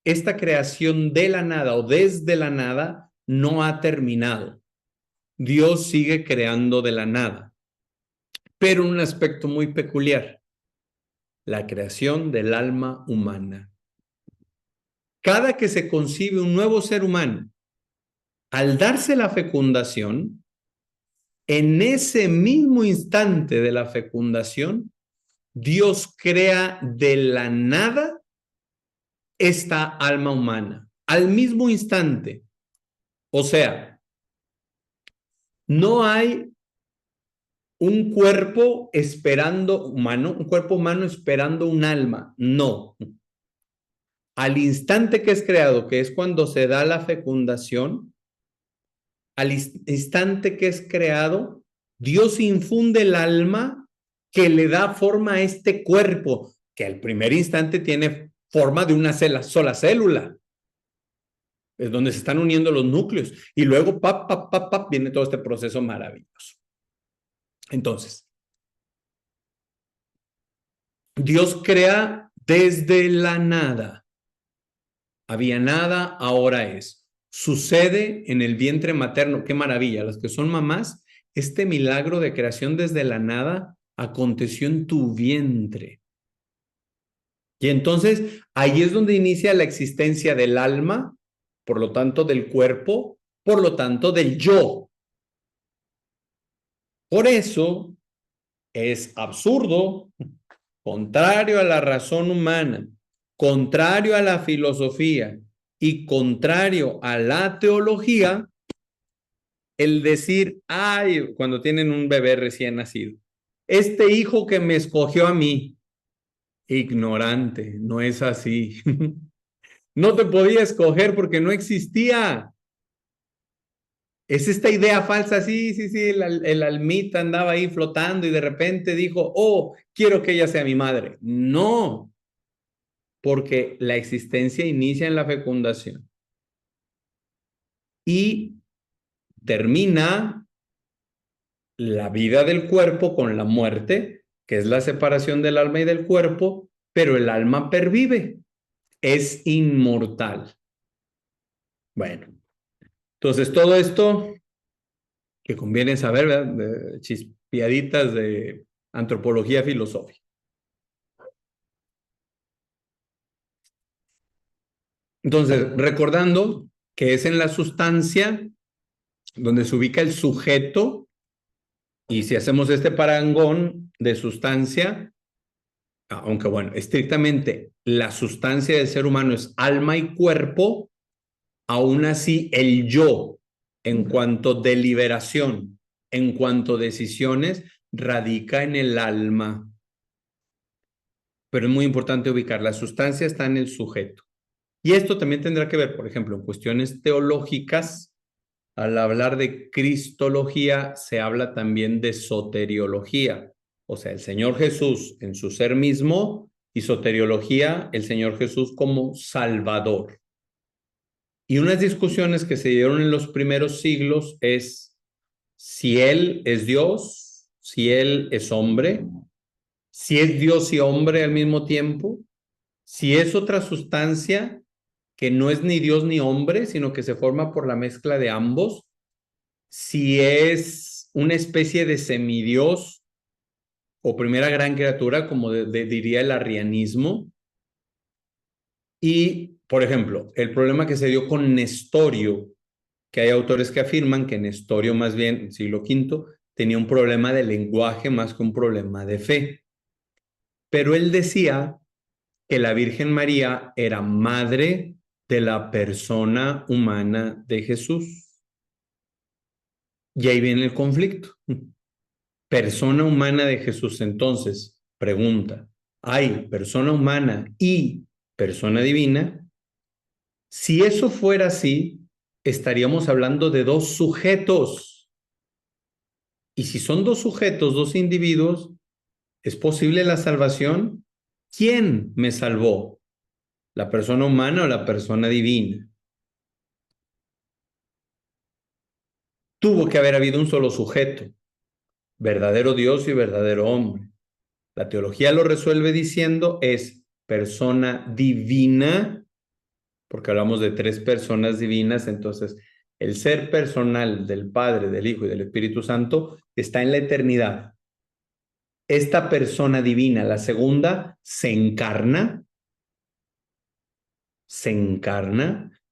esta creación de la nada o desde la nada no ha terminado. Dios sigue creando de la nada, pero un aspecto muy peculiar, la creación del alma humana. Cada que se concibe un nuevo ser humano, al darse la fecundación, en ese mismo instante de la fecundación, Dios crea de la nada esta alma humana, al mismo instante. O sea, no hay un cuerpo esperando humano, un cuerpo humano esperando un alma, no. Al instante que es creado, que es cuando se da la fecundación, al instante que es creado, Dios infunde el alma que le da forma a este cuerpo, que al primer instante tiene forma de una sola célula. Es donde se están uniendo los núcleos. Y luego, viene todo este proceso maravilloso. Entonces, Dios crea desde la nada. Había nada, ahora es. Sucede en el vientre materno. Qué maravilla. Las que son mamás, este milagro de creación desde la nada aconteció en tu vientre. Y entonces ahí es donde inicia la existencia del alma, por lo tanto del cuerpo, por lo tanto del yo. Por eso es absurdo, contrario a la razón humana, contrario a la filosofía y contrario a la teología, el decir, ay, cuando tienen un bebé recién nacido, este hijo que me escogió a mí, ignorante, no es así. No te podía escoger porque no existía. Es esta idea falsa, sí, sí, sí, el almita andaba ahí flotando y de repente dijo, oh, quiero que ella sea mi madre. No, porque la existencia inicia en la fecundación y termina la vida del cuerpo con la muerte, que es la separación del alma y del cuerpo, pero el alma pervive, es inmortal. Bueno, entonces todo esto que conviene saber, ¿verdad? De chispiaditas de antropología filosófica. Entonces, recordando que es en la sustancia donde se ubica el sujeto, y si hacemos este parangón de sustancia, aunque bueno, estrictamente la sustancia del ser humano es alma y cuerpo, aún así el yo, en cuanto deliberación, en cuanto decisiones, radica en el alma. Pero es muy importante ubicar, la sustancia está en el sujeto. Y esto también tendrá que ver, por ejemplo, en cuestiones teológicas. Al hablar de cristología, se habla también de soteriología, o sea, el Señor Jesús en su ser mismo, y soteriología, el Señor Jesús como Salvador. Y unas discusiones que se dieron en los primeros siglos es si Él es Dios, si Él es hombre, si es Dios y hombre al mismo tiempo, si es otra sustancia que no es ni Dios ni hombre, sino que se forma por la mezcla de ambos, si es una especie de semidios o primera gran criatura, como diría el arrianismo. Y, por ejemplo, el problema que se dio con Nestorio, que hay autores que afirman que Nestorio, más bien, siglo V, tenía un problema de lenguaje más que un problema de fe. Pero él decía que la Virgen María era madre de la persona humana de Jesús. Y ahí viene el conflicto. Persona humana de Jesús. Entonces, pregunta, ¿hay persona humana y persona divina? Si eso fuera así, estaríamos hablando de dos sujetos. Y si son dos sujetos, dos individuos, ¿es posible la salvación? ¿Quién me salvó? ¿La persona humana o la persona divina? Tuvo que haber habido un solo sujeto, verdadero Dios y verdadero hombre. La teología lo resuelve diciendo es persona divina, porque hablamos de tres personas divinas, entonces el ser personal del Padre, del Hijo y del Espíritu Santo está en la eternidad. Esta persona divina, la segunda, se encarna,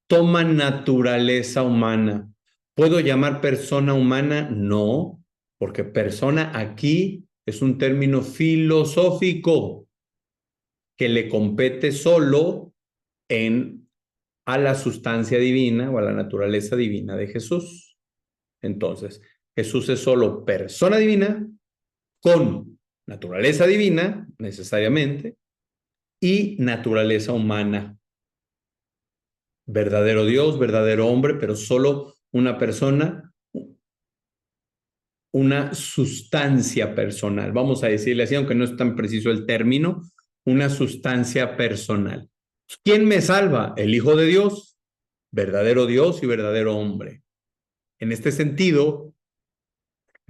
toma naturaleza humana. ¿Puedo llamar persona humana? No, porque persona aquí es un término filosófico que le compete solo a la sustancia divina o a la naturaleza divina de Jesús. Entonces, Jesús es solo persona divina con naturaleza divina, necesariamente, y naturaleza humana. Verdadero Dios, verdadero hombre, pero solo una persona, una sustancia personal. Vamos a decirle así, aunque no es tan preciso el término, una sustancia personal. ¿Quién me salva? El Hijo de Dios, verdadero Dios y verdadero hombre. En este sentido,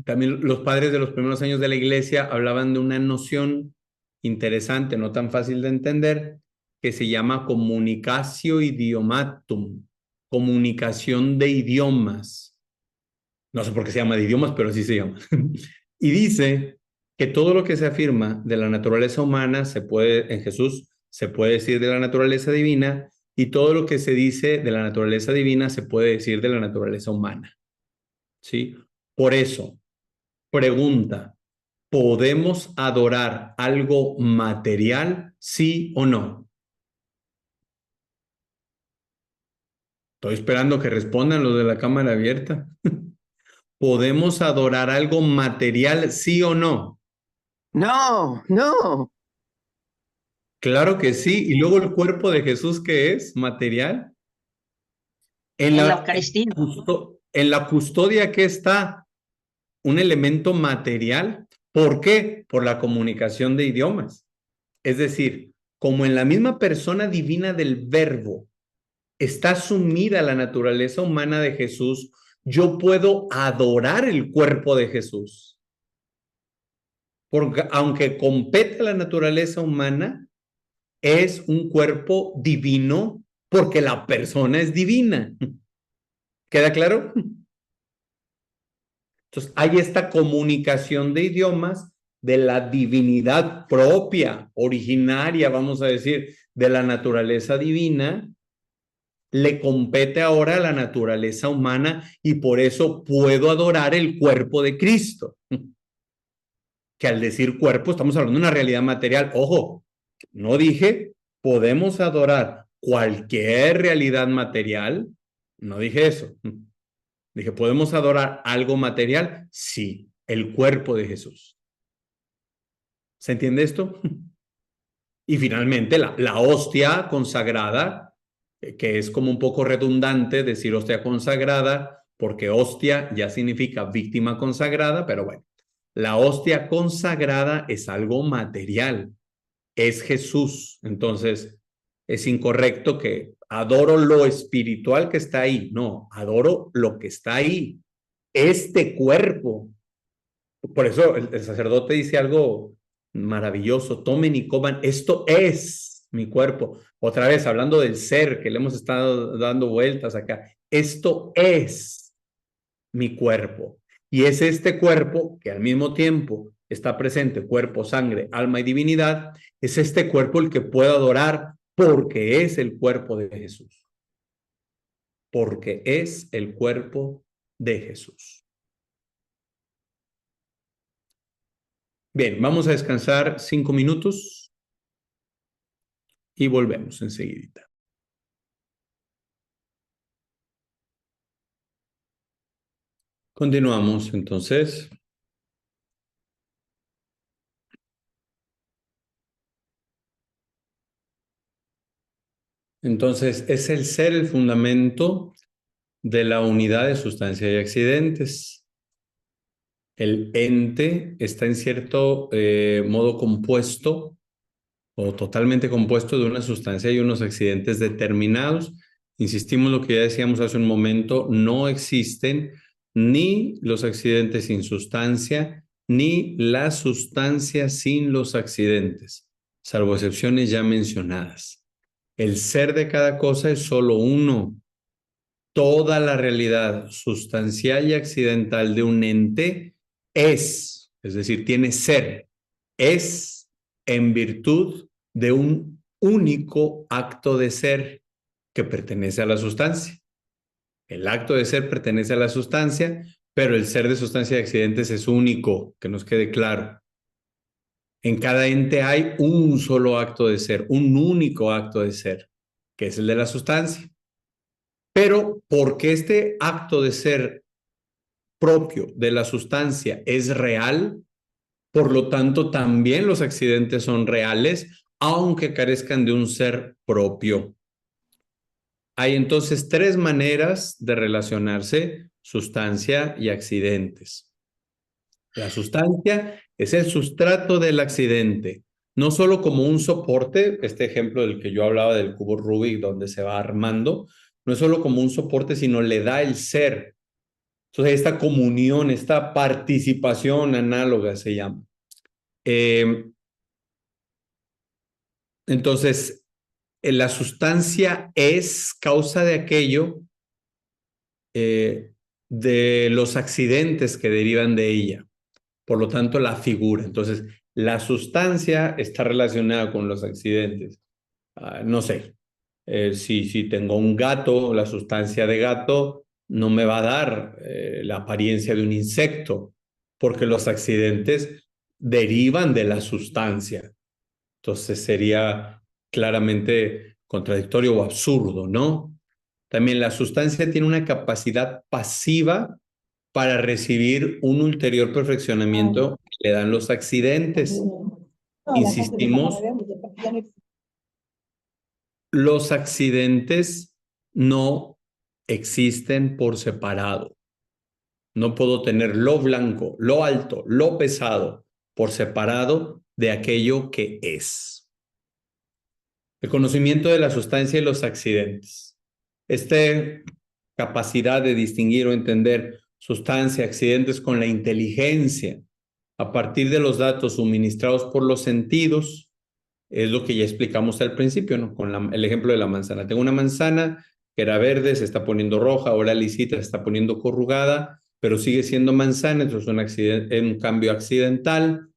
también los padres de los primeros años de la iglesia hablaban de una noción interesante, no tan fácil de entender, que se llama communicatio idiomatum, comunicación de idiomas. No sé por qué se llama de idiomas, pero así se llama. Y dice que todo lo que se afirma de la naturaleza humana en Jesús se puede decir de la naturaleza divina, y todo lo que se dice de la naturaleza divina se puede decir de la naturaleza humana. ¿Sí? Por eso, pregunta, ¿podemos adorar algo material, sí o no? Estoy esperando que respondan los de la cámara abierta. ¿Podemos adorar algo material, sí o no? No, no. Claro que sí. Y luego el cuerpo de Jesús, ¿qué es? ¿Material? En En la la, Eucaristía. en la custodia, ¿qué está? Un elemento material. ¿Por qué? Por la comunicación de idiomas. Es decir, como en la misma persona divina del Verbo está sumida la naturaleza humana de Jesús, yo puedo adorar el cuerpo de Jesús. Porque aunque compete a la naturaleza humana, es un cuerpo divino porque la persona es divina. ¿Queda claro? Entonces, hay esta comunicación de idiomas de la divinidad propia, originaria, vamos a decir, de la naturaleza divina, le compete ahora a la naturaleza humana y por eso puedo adorar el cuerpo de Cristo. Que al decir cuerpo estamos hablando de una realidad material. Ojo, no dije podemos adorar cualquier realidad material, no dije eso. Dije, ¿podemos adorar algo material? Sí, el cuerpo de Jesús. ¿Se entiende esto? Y finalmente la hostia consagrada, que es como un poco redundante decir hostia consagrada, porque hostia ya significa víctima consagrada, pero bueno, la hostia consagrada es algo material, es Jesús. Entonces, es incorrecto que adoro lo espiritual que está ahí. No, adoro lo que está ahí. Este cuerpo. Por eso el sacerdote dice algo maravilloso: tomen y coman, esto es mi cuerpo. Otra vez, hablando del ser, que le hemos estado dando vueltas acá, esto es mi cuerpo. Y es este cuerpo que al mismo tiempo está presente, cuerpo, sangre, alma y divinidad, es este cuerpo el que puedo adorar porque es el cuerpo de Jesús. Porque es el cuerpo de Jesús. Bien, vamos a descansar 5 minutos y volvemos enseguida. Continuamos entonces. Entonces, es el ser el fundamento de la unidad de sustancia y accidentes. El ente está en cierto modo compuesto o totalmente compuesto de una sustancia y unos accidentes determinados. Insistimos lo que ya decíamos hace un momento: no existen ni los accidentes sin sustancia, ni la sustancia sin los accidentes, salvo excepciones ya mencionadas. El ser de cada cosa es solo uno. Toda la realidad sustancial y accidental de un ente es decir, tiene ser, es en virtud de un único acto de ser que pertenece a la sustancia. El acto de ser pertenece a la sustancia, pero el ser de sustancia y accidentes es único, que nos quede claro. En cada ente hay un solo acto de ser, un único acto de ser, que es el de la sustancia. Pero porque este acto de ser propio de la sustancia es real, por lo tanto también los accidentes son reales, aunque carezcan de un ser propio. Hay entonces 3 maneras de relacionarse sustancia y accidentes. La sustancia es el sustrato del accidente, no solo como un soporte, este ejemplo del que yo hablaba del cubo Rubik donde se va armando, no es solo como un soporte, sino le da el ser. Entonces, esta comunión, esta participación análoga se llama. Entonces, la sustancia es causa de aquello, de los accidentes que derivan de ella. Por lo tanto, la figura. Entonces, la sustancia está relacionada con los accidentes. No sé, si tengo un gato, la sustancia de gato no me va a dar la apariencia de un insecto, porque los accidentes derivan de la sustancia. Entonces sería claramente contradictorio o absurdo, ¿no? También la sustancia tiene una capacidad pasiva para recibir un ulterior perfeccionamiento que le dan los accidentes. Insistimos, los accidentes no existen por separado. No puedo tener lo blanco, lo alto, lo pesado por separado de aquello que es. El conocimiento de la sustancia y los accidentes. Esta capacidad de distinguir o entender sustancia, accidentes con la inteligencia a partir de los datos suministrados por los sentidos, es lo que ya explicamos al principio, ¿no? Con el ejemplo de la manzana. Tengo una manzana que era verde, se está poniendo roja, ahora lisita, se está poniendo corrugada, pero sigue siendo manzana, entonces es un cambio accidental.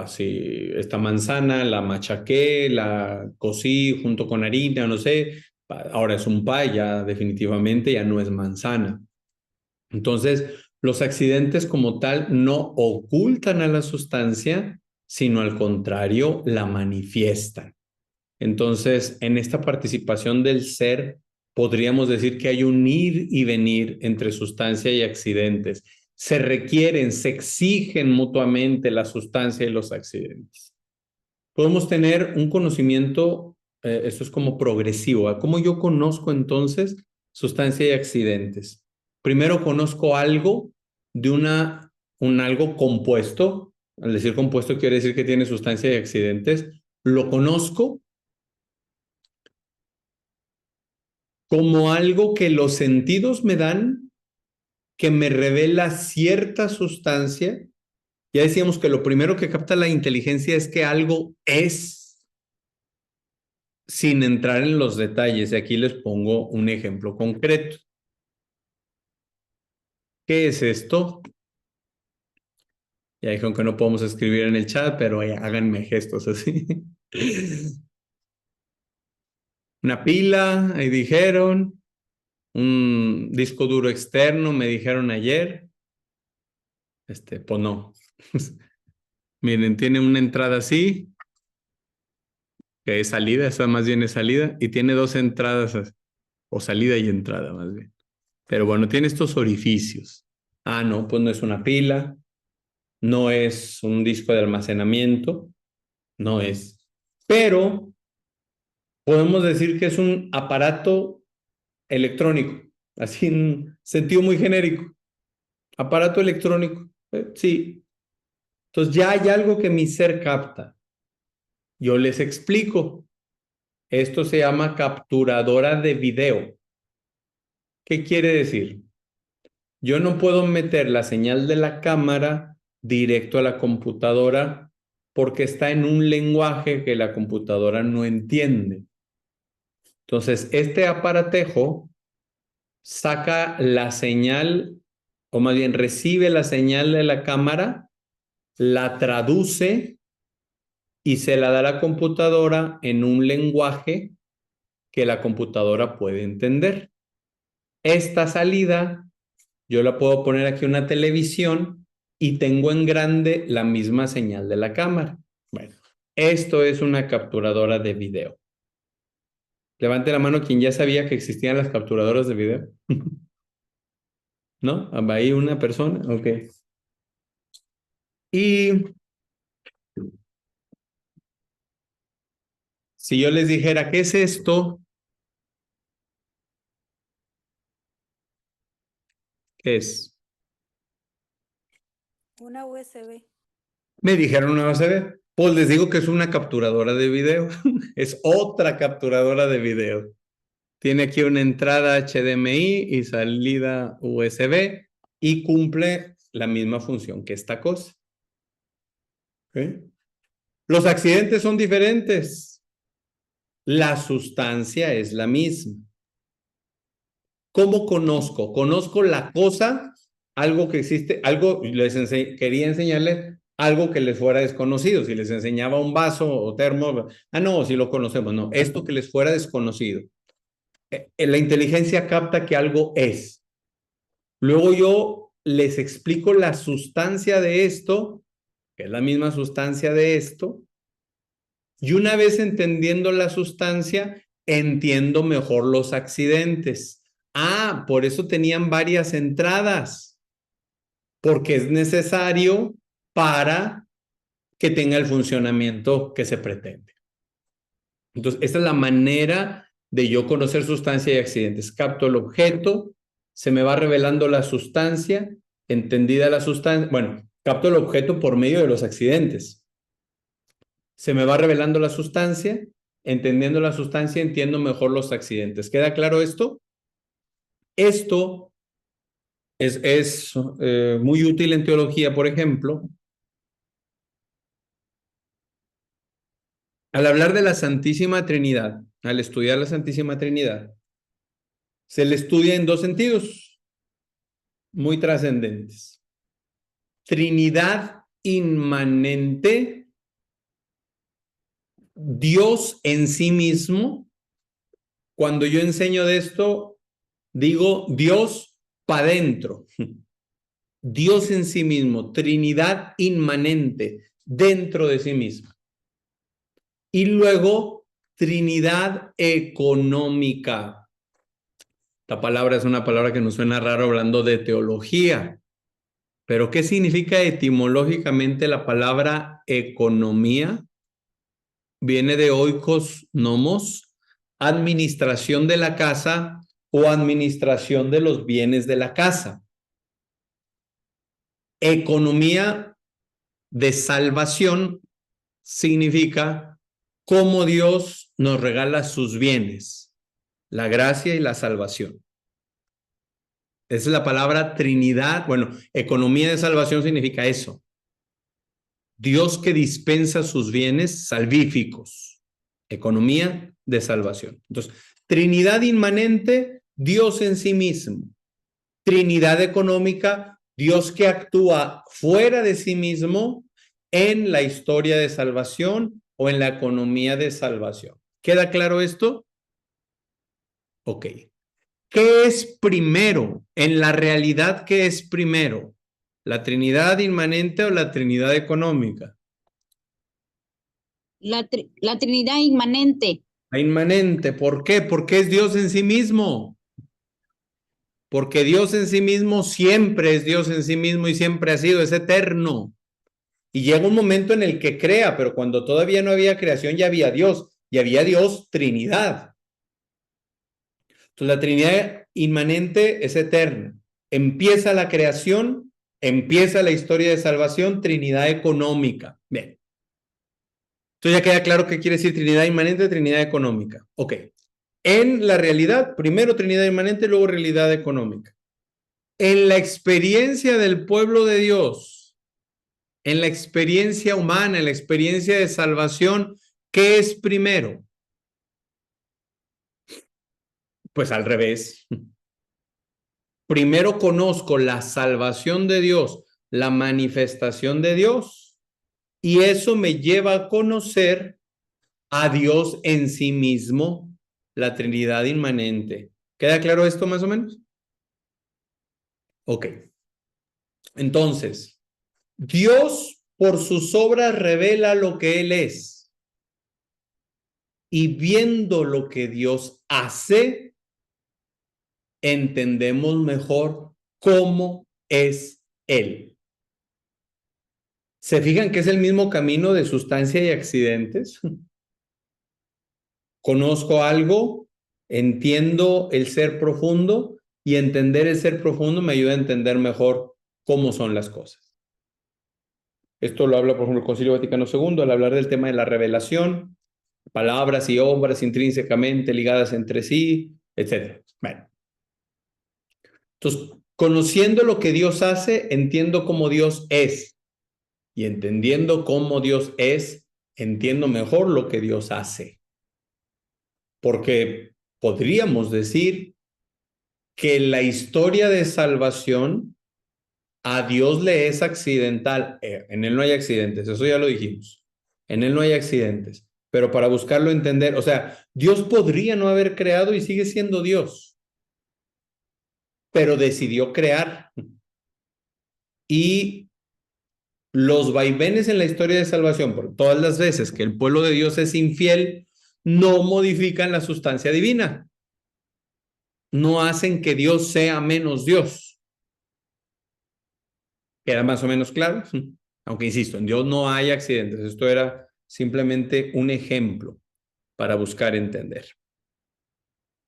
Si esta manzana la machaqué, la cocí junto con harina, no sé, Ahora es un pie, ya definitivamente ya no es manzana. Entonces, los accidentes como tal no ocultan a la sustancia, sino al contrario, la manifiestan. Entonces, en esta participación del ser, podríamos decir que hay un ir y venir entre sustancia y accidentes. Se requieren, se exigen mutuamente la sustancia y los accidentes. Podemos tener un conocimiento, esto es como progresivo. ¿Cómo yo conozco entonces sustancia y accidentes? Primero conozco algo de un algo compuesto. Al decir compuesto quiere decir que tiene sustancia y accidentes. Lo conozco como algo que los sentidos me dan, que me revela cierta sustancia. Ya decíamos que lo primero que capta la inteligencia es que algo es, sin entrar en los detalles. Y aquí les pongo un ejemplo concreto. ¿Qué es esto? Ya dijeron que no podemos escribir en el chat, pero háganme gestos así. Una pila, ahí dijeron. Un disco duro externo, me dijeron ayer. Pues no. Miren, tiene una entrada así, que es salida, esa más bien es salida, y tiene dos entradas, o salida y entrada más bien. Pero bueno, tiene estos orificios. Ah, no, pues no es una pila, no es un disco de almacenamiento, no es. Pero podemos decir que es un aparato electrónico, así en sentido muy genérico. Aparato electrónico, sí. Entonces ya hay algo que mi ser capta. Yo les explico. Esto se llama capturadora de video. ¿Qué quiere decir? Yo no puedo meter la señal de la cámara directo a la computadora porque está en un lenguaje que la computadora no entiende. Entonces, este aparatejo saca la señal, o más bien recibe la señal de la cámara, la traduce y se la da a la computadora en un lenguaje que la computadora puede entender. Esta salida yo la puedo poner aquí en una televisión y tengo en grande la misma señal de la cámara. Bueno, esto es una capturadora de video. Levante la mano quien ya sabía que existían las capturadoras de video. ¿No? Ahí una persona. Ok. Y si yo les dijera, ¿qué es esto? ¿Qué es? Una USB. Me dijeron una USB. Pues les digo que es una capturadora de video. Es otra capturadora de video. Tiene aquí una entrada HDMI y salida USB y cumple la misma función que esta cosa. ¿Okay? Los accidentes son diferentes. La sustancia es la misma. ¿Cómo conozco? Conozco la cosa, algo que existe, algo, quería enseñarles algo que les fuera desconocido. Si les enseñaba un vaso o termo, no, si lo conocemos, no, esto que les fuera desconocido. La inteligencia capta que algo es. Luego yo les explico la sustancia de esto, que es la misma sustancia de esto, y una vez entendiendo la sustancia, entiendo mejor los accidentes. Ah, por eso tenían varias entradas, porque es necesario para que tenga el funcionamiento que se pretende. Entonces, esta es la manera de yo conocer sustancia y accidentes. Capto el objeto, se me va revelando la sustancia, entendida la sustancia, bueno, capto el objeto por medio de los accidentes. Se me va revelando la sustancia, entendiendo la sustancia, entiendo mejor los accidentes. ¿Queda claro esto? Esto es muy útil en teología, por ejemplo. Al hablar de la Santísima Trinidad, al estudiar la Santísima Trinidad, se le estudia en dos sentidos muy trascendentes. Trinidad inmanente, Dios en sí mismo, Cuando yo enseño de esto, digo Dios para adentro. Dios en sí mismo, Trinidad inmanente dentro de sí mismo. Y luego, Trinidad económica. Esta palabra es una palabra que nos suena raro hablando de teología. Pero ¿qué significa etimológicamente la palabra economía? Viene de oikos nomos, administración de la casa o administración de los bienes de la casa. Economía de salvación significa cómo Dios nos regala sus bienes, la gracia y la salvación. Esa es la palabra Trinidad. Bueno, economía de salvación significa eso. Dios que dispensa sus bienes salvíficos. Economía de salvación. Entonces, Trinidad inmanente, Dios en sí mismo. Trinidad económica, Dios que actúa fuera de sí mismo en la historia de salvación o en la economía de salvación. ¿Queda claro esto? Ok. ¿Qué es primero? En la realidad, ¿qué es primero? ¿La Trinidad inmanente o la Trinidad económica? La Trinidad inmanente. La inmanente. ¿Por qué? Porque es Dios en sí mismo. Porque Dios en sí mismo siempre es Dios en sí mismo y siempre ha sido, es eterno. Y llega un momento en el que crea, pero cuando todavía no había creación ya había Dios, y había Dios Trinidad. Entonces la Trinidad inmanente es eterna. Empieza la creación, empieza la historia de salvación, Trinidad económica. Bien. Entonces ya queda claro qué quiere decir Trinidad inmanente, Trinidad económica. Ok. En la realidad, primero Trinidad inmanente, luego realidad económica. En la experiencia del pueblo de Dios, en la experiencia humana, en la experiencia de salvación, ¿qué es primero? Pues al revés. Primero conozco la salvación de Dios, la manifestación de Dios, y eso me lleva a conocer a Dios en sí mismo, la Trinidad inmanente. ¿Queda claro esto más o menos? Ok. Entonces, Dios por sus obras revela lo que Él es. Y viendo lo que Dios hace, entendemos mejor cómo es Él. ¿Se fijan que es el mismo camino de sustancia y accidentes? Conozco algo, entiendo el ser profundo y entender el ser profundo me ayuda a entender mejor cómo son las cosas. Esto lo habla, por ejemplo, el Concilio Vaticano II al hablar del tema de la revelación, palabras y obras intrínsecamente ligadas entre sí, etc. Bueno. Entonces, conociendo lo que Dios hace, entiendo cómo Dios es. Y entendiendo cómo Dios es, entiendo mejor lo que Dios hace. Porque podríamos decir que la historia de salvación a Dios le es accidental. En Él no hay accidentes, eso ya lo dijimos. En Él no hay accidentes. Pero para buscarlo entender, o sea, Dios podría no haber creado y sigue siendo Dios. Pero decidió crear. Y los vaivenes en la historia de salvación, por todas las veces que el pueblo de Dios es infiel, no modifican la sustancia divina. No hacen que Dios sea menos Dios. ¿Queda más o menos claro? Aunque insisto, en Dios no hay accidentes. Esto era simplemente un ejemplo para buscar entender.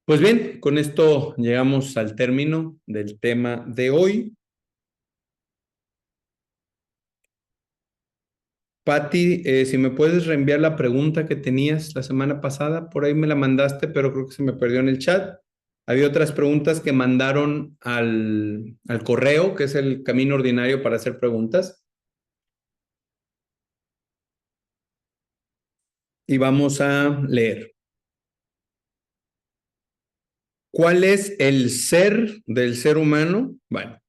Pues bien, con esto llegamos al término del tema de hoy. Patti, si me puedes reenviar la pregunta que tenías la semana pasada, por ahí me la mandaste, pero creo que se me perdió en el chat. Había otras preguntas que mandaron al correo, que es el camino ordinario para hacer preguntas. Y vamos a leer. ¿Cuál es el ser del ser humano? Bueno,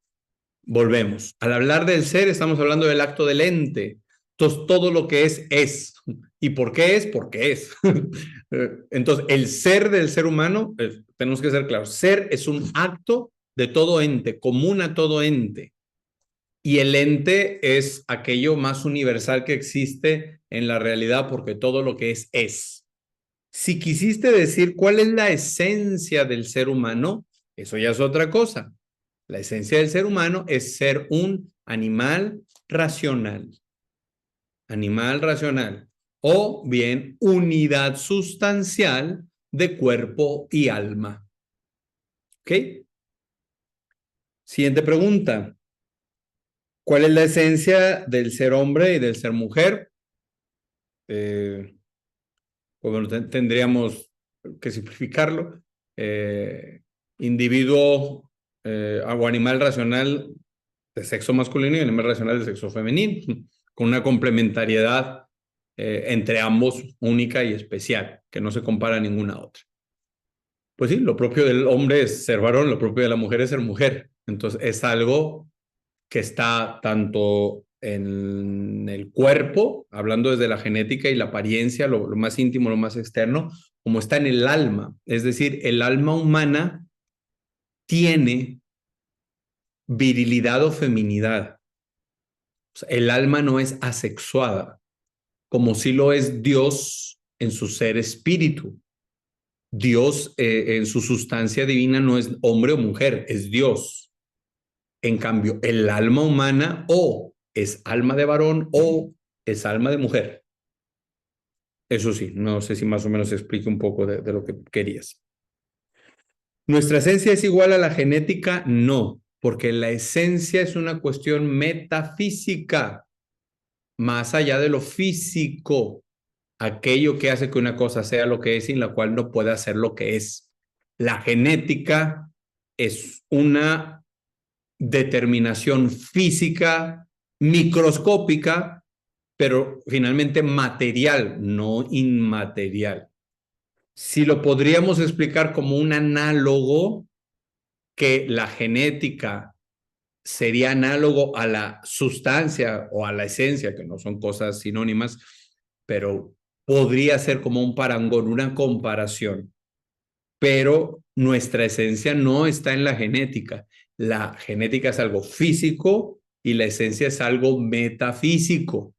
volvemos. Al hablar del ser, estamos hablando del acto del ente. Entonces, todo lo que es. ¿Y por qué es? Porque es. Entonces, el ser del ser humano, tenemos que ser claros, ser es un acto de todo ente, común a todo ente. Y el ente es aquello más universal que existe en la realidad porque todo lo que es. Si quisiste decir cuál es la esencia del ser humano, eso ya es otra cosa. La esencia del ser humano es ser un animal racional. Animal racional. O bien unidad sustancial de cuerpo y alma. ¿Ok? Siguiente pregunta. ¿Cuál es la esencia del ser hombre y del ser mujer? Pues bueno, tendríamos que simplificarlo. Individuo o animal racional de sexo masculino y animal racional de sexo femenino, con una complementariedad entre ambos única y especial, que no se compara a ninguna otra. Pues sí, lo propio del hombre es ser varón, lo propio de la mujer es ser mujer. Entonces es algo que está tanto en el cuerpo, hablando desde la genética y la apariencia, lo más íntimo, lo más externo, como está en el alma. Es decir, el alma humana tiene virilidad o feminidad. O sea, el alma no es asexuada, como sí lo es Dios en su ser espíritu. Dios en su sustancia divina no es hombre o mujer, es Dios. En cambio, el alma humana o es alma de varón o es alma de mujer. Eso sí, no sé si más o menos explique un poco de lo que querías. ¿Nuestra esencia es igual a la genética? No, porque la esencia es una cuestión metafísica, más allá de lo físico, aquello que hace que una cosa sea lo que es sin la cual no puede hacer lo que es. La genética es una determinación física, microscópica, pero finalmente material, no inmaterial. Si lo podríamos explicar como un análogo, que la genética sería análogo a la sustancia o a la esencia, que no son cosas sinónimas, pero podría ser como un parangón, una comparación. Pero nuestra esencia no está en la genética. La genética es algo físico y la esencia es algo metafísico.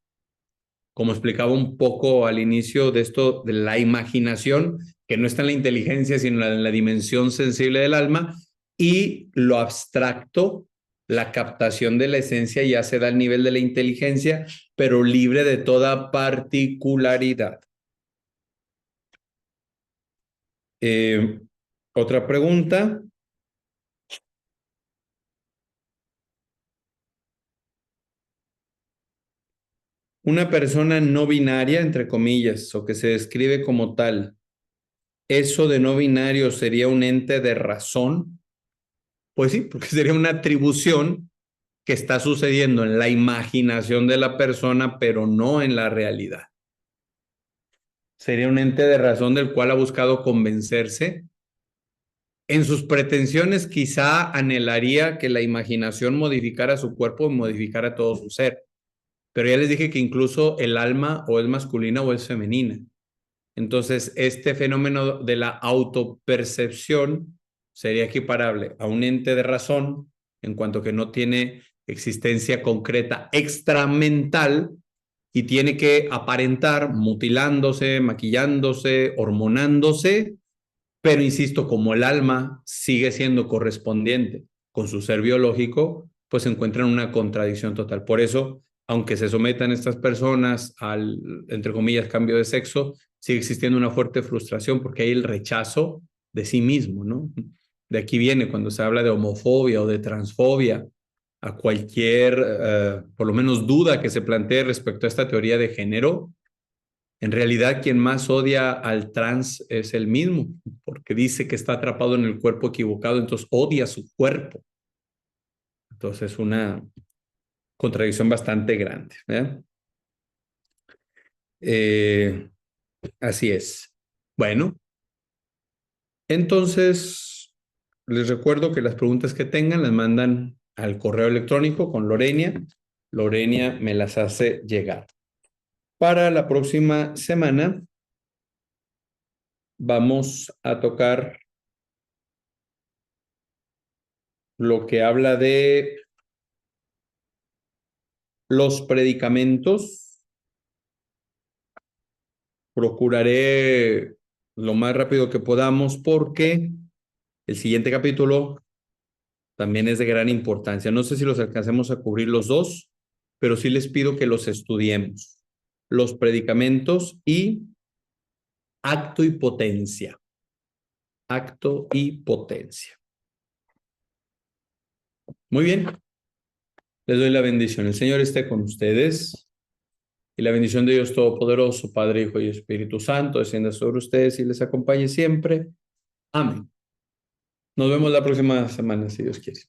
Como explicaba un poco al inicio de esto, de la imaginación, que no está en la inteligencia, sino en la dimensión sensible del alma, y lo abstracto, la captación de la esencia ya se da al nivel de la inteligencia, pero libre de toda particularidad. Otra pregunta. Una persona no binaria, entre comillas, o que se describe como tal, ¿eso de no binario sería un ente de razón? Pues sí, porque sería una atribución que está sucediendo en la imaginación de la persona, pero no en la realidad. Sería un ente de razón del cual ha buscado convencerse. En sus pretensiones quizá anhelaría que la imaginación modificara su cuerpo y modificara todo su ser. Pero ya les dije que incluso el alma o es masculina o es femenina. Entonces, este fenómeno de la autopercepción sería equiparable a un ente de razón en cuanto que no tiene existencia concreta extramental y tiene que aparentar mutilándose, maquillándose, hormonándose, pero insisto, como el alma sigue siendo correspondiente con su ser biológico, pues se encuentra en una contradicción total. Por eso, aunque se sometan estas personas al, entre comillas, cambio de sexo, sigue existiendo una fuerte frustración porque hay el rechazo de sí mismo, ¿no? De aquí viene cuando se habla de homofobia o de transfobia, a cualquier, por lo menos duda que se plantee respecto a esta teoría de género. En realidad, quien más odia al trans es él mismo, porque dice que está atrapado en el cuerpo equivocado, entonces odia su cuerpo. Entonces es una contradicción bastante grande, ¿verdad? Así es. Bueno, entonces les recuerdo que las preguntas que tengan las mandan al correo electrónico con Lorenia. Lorenia me las hace llegar. Para la próxima semana vamos a tocar lo que habla de los predicamentos. Procuraré lo más rápido que podamos porque el siguiente capítulo también es de gran importancia. No sé si los alcancemos a cubrir los dos, pero sí les pido que los estudiemos. Los predicamentos y acto y potencia. Acto y potencia. Muy bien. Les doy la bendición. El Señor esté con ustedes. Y la bendición de Dios Todopoderoso, Padre, Hijo y Espíritu Santo, descienda sobre ustedes y les acompañe siempre. Amén. Nos vemos la próxima semana, si Dios quiere.